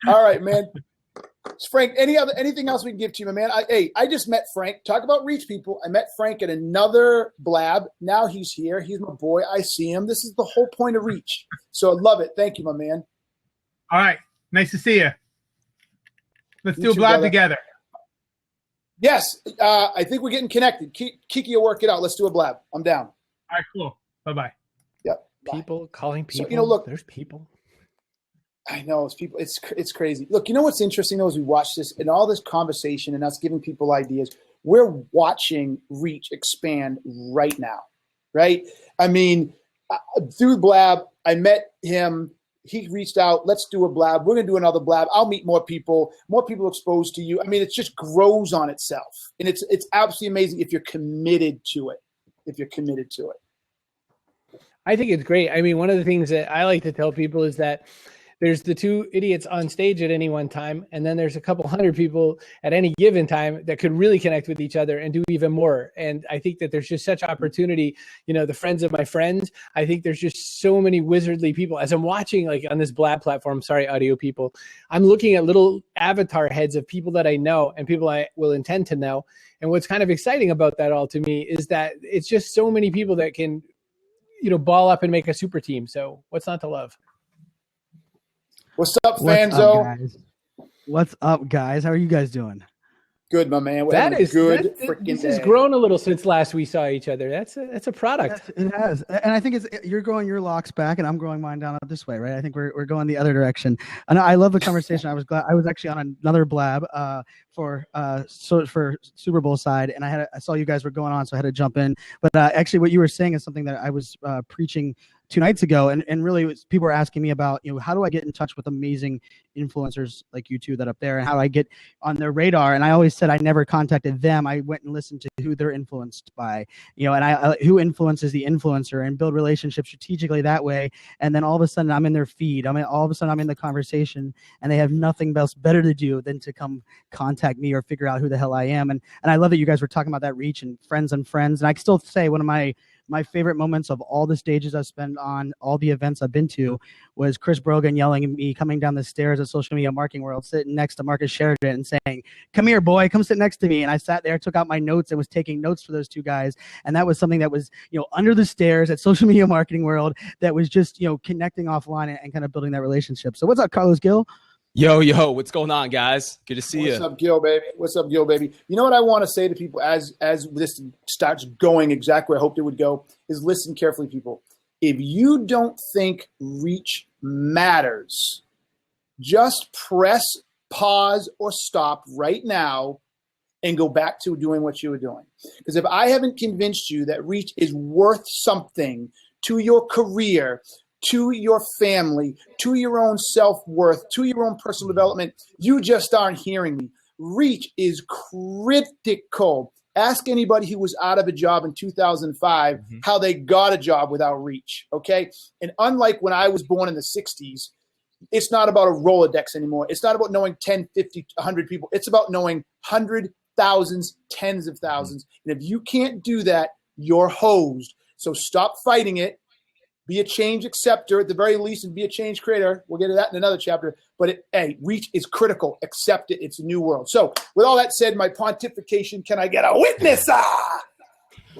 All right, man. Frank, anything else we can give to you, my man? I just met Frank. Talk about reach, people. I met Frank at another blab. Now he's here. He's my boy. I see him. This is the whole point of reach. So I love it. Thank you, my man. All right. Nice to see you. Let's do a blab together. Yes. I think we're getting connected. Kiki will work it out. Let's do a blab. I'm down. All right, cool. Bye-bye. Yep. People calling people. So, look. There's people. I know it's people. It's crazy. Look, what's interesting though, as we watch this and all this conversation and us giving people ideas, we're watching reach expand right now, right? Through Blab, I met him. He reached out. Let's do a blab. We're going to do another blab. I'll meet more people exposed to you. It just grows on itself, and it's absolutely amazing if you're committed to it. I think it's great. One of the things that I like to tell people is that there's the two idiots on stage at any one time, and then there's a couple hundred people at any given time that could really connect with each other and do even more. And I think that there's just such opportunity, the friends of my friends. I think there's just so many wizardly people. As I'm watching, like on this Blab platform, sorry, audio people, I'm looking at little avatar heads of people that I know and people I will intend to know. And what's kind of exciting about that all to me is that it's just so many people that can, ball up and make a super team. So what's not to love? What's up, Fanzo? What's up, guys? How are you guys doing? Good, my man. This has grown a little since last we saw each other. That's a product. Yes, it has, and I think you're growing your locks back, and I'm growing mine down this way, right? I think we're going the other direction, and I love the conversation. I was glad I was actually on another blab for Super Bowl side, and I saw you guys were going on, so I had to jump in. But actually, what you were saying is something that I was preaching 2 nights ago, and really people were asking me about, how do I get in touch with amazing influencers like you two that up there, and how do I get on their radar? And I always said I never contacted them. I went and listened to who they're influenced by, and who influences the influencer, and build relationships strategically that way. And then all of a sudden I'm in their feed. All of a sudden I'm in the conversation, and they have nothing else better to do than to come contact me or figure out who the hell I am. And I love that you guys were talking about that reach and friends and friends. And I can still say one of my favorite moments of all the stages I've spent on, all the events I've been to, was Chris Brogan yelling at me coming down the stairs at Social Media Marketing World, sitting next to Marcus Sheridan and saying, "Come here, boy, come sit next to me." And I sat there, took out my notes, and was taking notes for those two guys. And that was something that was, under the stairs at Social Media Marketing World, that was just, connecting offline and kind of building that relationship. So what's up, Carlos Gill? Yo, what's going on, guys? Good to see you. What's up, Gil, baby? You know what I want to say to people as this starts going exactly where I hoped it would go is listen carefully, people. If you don't think reach matters, just press pause or stop right now and go back to doing what you were doing. Because if I haven't convinced you that reach is worth something to your career, to your family, to your own self-worth, to your own personal development, you just aren't hearing me. Reach is critical. Ask anybody who was out of a job in 2005 how they got a job without reach, okay? And unlike when I was born in the 60s, It's not about a Rolodex anymore. It's not about knowing 10, 50, 100 people. It's about knowing 100, thousands, tens of thousands. And if you can't do that, you're hosed. So stop fighting it. Be a change acceptor at the very least, and be a change creator. We'll get to that in another chapter. But reach is critical. Accept it. It's a new world. So with all that said, my pontification, can I get a witness?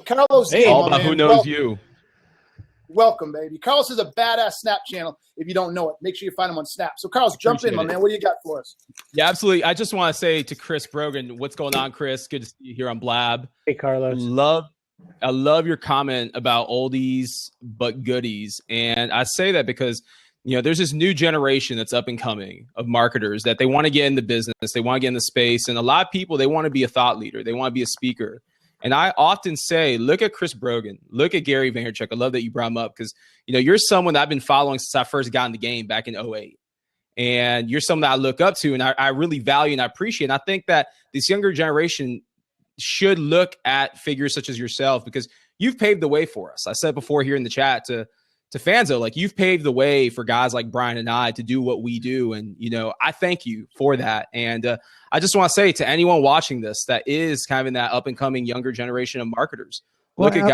Carlos, hey, all about who knows you. Welcome, baby. Carlos is a badass Snap channel. If you don't know it, make sure you find him on Snap. So Carlos, jump in, my man. What do you got for us? Yeah, absolutely. I just want to say to Chris Brogan, what's going on, Chris? Good to see you here on Blab. Hey, Carlos. I love your comment about oldies but goodies. And I say that because, there's this new generation that's up and coming of marketers that they want to get in the business. They want to get in the space. And a lot of people, they want to be a thought leader. They want to be a speaker. And I often say, look at Chris Brogan, look at Gary Vaynerchuk. I love that you brought him up because, you're someone that I've been following since I first got in the game back in 2008. And you're someone that I look up to and I really value and I appreciate. And I think that this younger generation should look at figures such as yourself because you've paved the way for us. I said before here in the chat to Fanzo, like you've paved the way for guys like Brian and I to do what we do. And, I thank you for that. And I just want to say to anyone watching this that is kind of in that up and coming younger generation of marketers, look at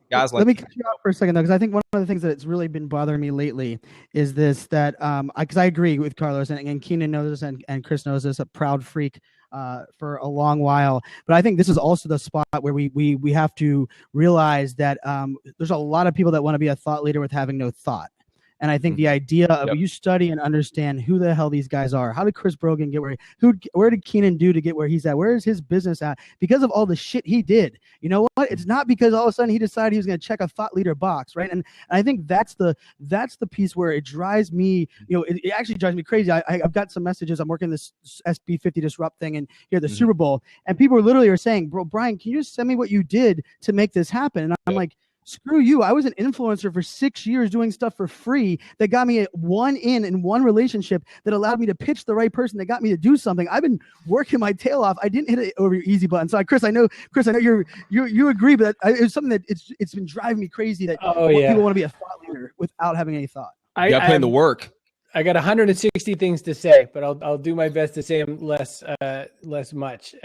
guys like let me cut you off for a second though, because I think one of the things that's really been bothering me lately is this, that because I agree with Carlos and Keenan knows this and Chris knows this, a proud freak for a long while. But I think this is also the spot where we have to realize that there's a lot of people that want to be a thought leader with having no thought. And I think the idea of you study and understand who the hell these guys are. How did Chris Brogan get where did Keenan do to get where he's at? Where is his business at? Because of all the shit he did. You know what? It's not because all of a sudden he decided he was going to check a thought leader box, right? And I think that's the piece where it drives me, it actually drives me crazy. I've got some messages. I'm working this SB50 Disrupt thing and here at the Super Bowl. And people literally are saying, bro, Brian, can you just send me what you did to make this happen? And I'm like, screw you. I was an influencer for 6 years doing stuff for free that got me in one relationship that allowed me to pitch the right person that got me to do something. I've been working my tail off. I didn't hit it over your easy button. So Chris, I know you agree, but it's something that it's been driving me crazy that people want to be a thought leader without having any thought. You got to put in the work. I got 160 things to say, but I'll do my best to say them less much.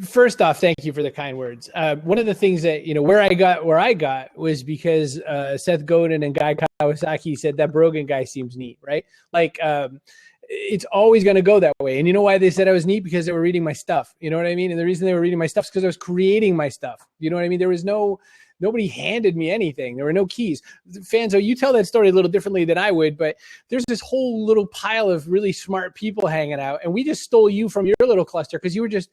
First off, thank you for the kind words. One of the things that, where I got was because Seth Godin and Guy Kawasaki said that Brogan guy seems neat, right? Like, it's always going to go that way. And you know why they said I was neat? Because they were reading my stuff. You know what I mean? And the reason they were reading my stuff is because I was creating my stuff. You know what I mean? There was nobody handed me anything. There were no keys. Fanzo, you tell that story a little differently than I would, but there's this whole little pile of really smart people hanging out, and we just stole you from your little cluster because you were just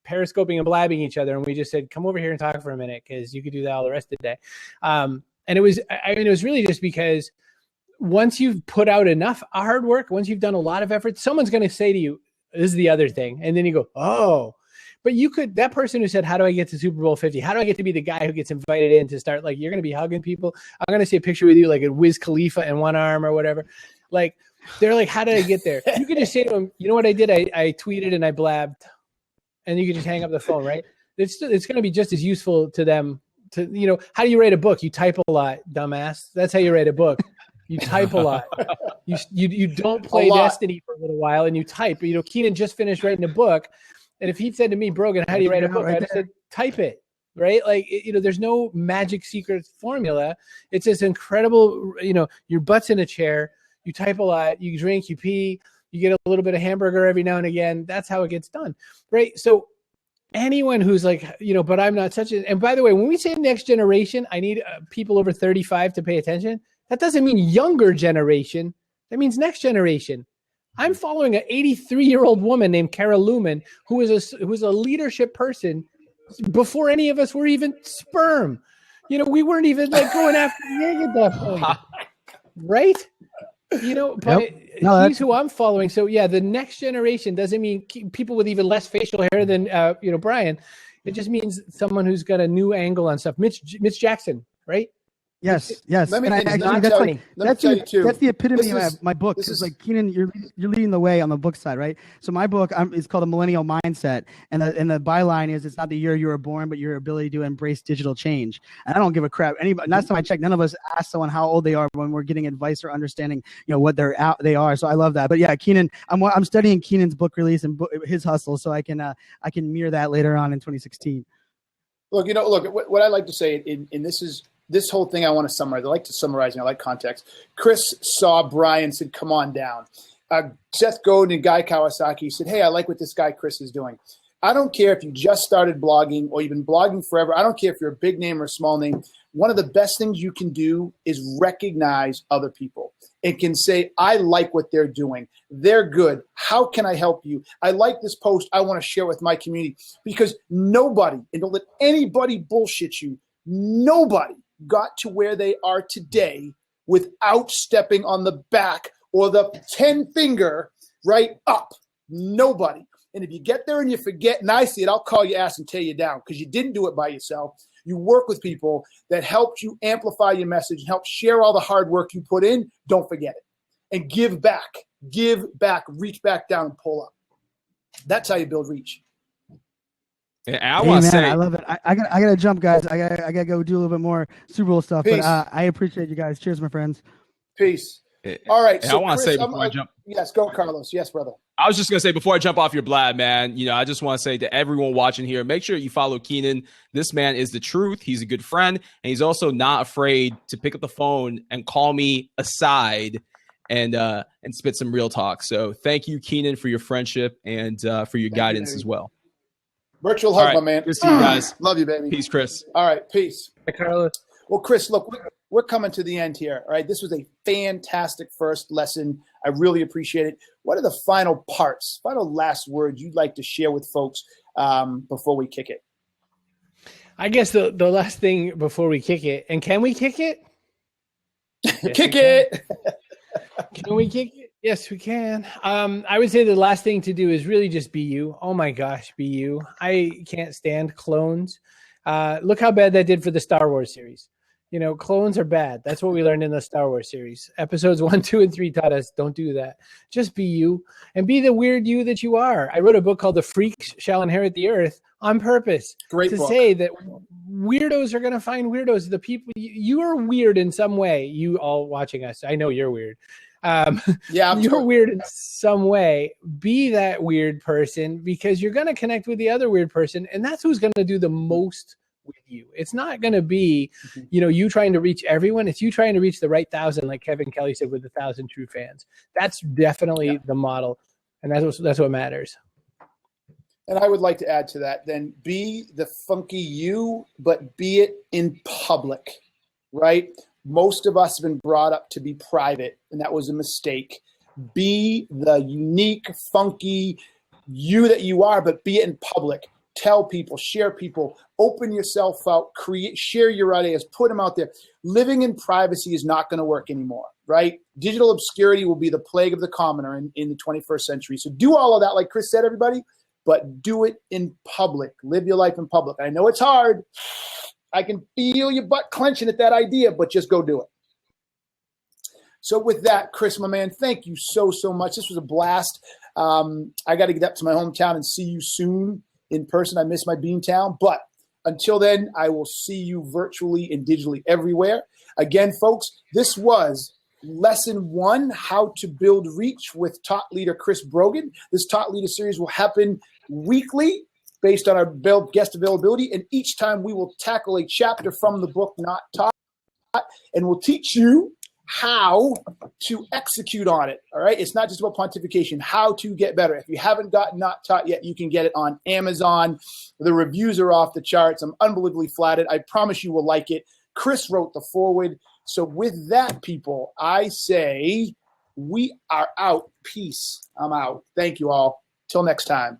periscoping and blabbing each other, and we just said, come over here and talk for a minute because you could do that all the rest of the day. And it was really just because once you've put out enough hard work, once you've done a lot of effort, someone's going to say to you, this is the other thing. And then you go, oh. But that person who said, how do I get to Super Bowl 50? How do I get to be the guy who gets invited in to start, like, you're going to be hugging people. I'm going to see a picture with you, like a Wiz Khalifa in one arm or whatever. Like, they're like, how did I get there? You could just say to them, you know what I did? I tweeted and I blabbed. And you can just hang up the phone, right? It's going to be just as useful to them to, how do you write a book? You type a lot, dumbass. That's how you write a book. You type a lot. You don't play Destiny for a little while and you type. Keenan just finished writing a book. And if he'd said to me, Brogan, how do you write a book? I'd have said, type it, right? Like, there's no magic secret formula. It's this incredible, your butt's in a chair, you type a lot, you drink, you pee, you get a little bit of hamburger every now and again. That's how it gets done, right? So anyone who's like, but I'm not such a, and by the way, when we say next generation, I need people over 35 to pay attention. That doesn't mean younger generation. That means next generation. I'm following an 83-year-old woman named Kara Lumen, who was a leadership person before any of us were even sperm. We weren't even like going after the egg at that point, right? But he's who I'm following. So yeah, the next generation doesn't mean people with even less facial hair than Brian. It just means someone who's got a new angle on stuff. Mitch Jackson, right? Yes. Let me- And I let me actually, tell that's you- like, let me tell you too. that's the epitome This is- of my book. this It's is- like, Keenan, you're leading the way on the book side, right? So my book is called A Millennial Mindset, and the byline is, it's not the year you were born, but your ability to embrace digital change. And I don't give a crap. Anybody, last time I checked, none of us ask someone how old they are when we're getting advice or understanding, what they are. So I love that. But yeah, Keenan, I'm studying Keenan's book release and his hustle, so I can mirror that later on in 2016. Look, what I like to say, and this whole thing I want to summarize. I like to summarize, and I like context. Chris saw Brian, said, come on down. Seth Godin and Guy Kawasaki said, hey, I like what this guy Chris is doing. I don't care if you just started blogging or you've been blogging forever. I don't care if you're a big name or a small name. One of the best things you can do is recognize other people. It can say, I like what they're doing. They're good. How can I help you? I like this post. I want to share with my community. Because nobody, and don't let anybody bullshit you, nobody got to where they are today without stepping on the back or the 10 finger right up. Nobody. And if you get there and you forget, and I see it, I'll call your ass and tear you down because you didn't do it by yourself. You work with people that helped you amplify your message and help share all the hard work you put in. Don't forget it. And give back, reach back down and pull up. That's how you build reach. And I want to say, I love it. I gotta jump, guys. I gotta go do a little bit more Super Bowl stuff. Peace. But I appreciate you guys. Cheers, my friends. Peace. All right. So I want to say before I jump. Yes, go, Carlos. Yes, brother. I was just going to say, before I jump off your blab, man, I just want to say to everyone watching here, make sure you follow Keenan. This man is the truth. He's a good friend, and he's also not afraid to pick up the phone and call me aside and spit some real talk. So thank you, Keenan, for your friendship and for your guidance as well. Virtual hug, right. my man. Good to see you guys. Love you, baby. Peace, Chris. All right, peace. Hi, Carlos. Well, Chris, look, we're coming to the end here. All right, this was a fantastic first lesson. I really appreciate it. What are the final last words you'd like to share with folks before we kick it? I guess the last thing before we kick it, and can we kick it? Yes, Kick it. Can we kick it? Yes, we can. I would say the last thing to do is really just be you. Oh my gosh, be you. I can't stand clones. Look how bad that did for the Star Wars series. Clones are bad. That's what we learned in the Star Wars series. Episodes 1, 2, and 3 taught us don't do that. Just be you and be the weird you that you are. I wrote a book called The Freaks Shall Inherit the Earth on purpose. Great to book. say that weirdos are going to find weirdos. The people, you are weird in some way. You all watching us, I know you're weird. Yeah, you're weird in some way. Be that weird person because you're going to connect with the other weird person, and that's who's going to do the most with you. It's not going to be, you trying to reach everyone. It's you trying to reach the right 1,000, like Kevin Kelly said, with 1,000 true fans. That's definitely the model, and that's what matters. And I would like to add to that, then be the funky you, but be it in public, right? Most of us have been brought up to be private, and that was a mistake. Be the unique, funky you that you are, but be it in public. Tell people, share people, open yourself out, share your ideas, put them out there. Living in privacy is not going to work anymore, right? Digital obscurity will be the plague of the commoner in the 21st century. So do all of that, like Chris said, everybody, but do it in public. Live your life in public. I know it's hard. I can feel your butt clenching at that idea, but just go do it. So with that, Chris, my man, thank you so much. This was a blast. I got to get up to my hometown and see you soon in person. I miss my Beantown, but until then, I will see you virtually and digitally everywhere. Again, folks, this was Lesson 1, How to Build Reach with Taught Leader Chris Brogan. This Taught Leader series will happen weekly based on our guest availability, and each time we will tackle a chapter from the book Not Taught, and we'll teach you how to execute on it. All right. It's not just about pontification, how to get better. If you haven't got Not Taught yet, you can get it on Amazon. The reviews are off the charts. I'm unbelievably flattered. I promise you will like it. Chris wrote the foreword. So with that, people, I say we are out. Peace. I'm out. Thank you all. Till next time.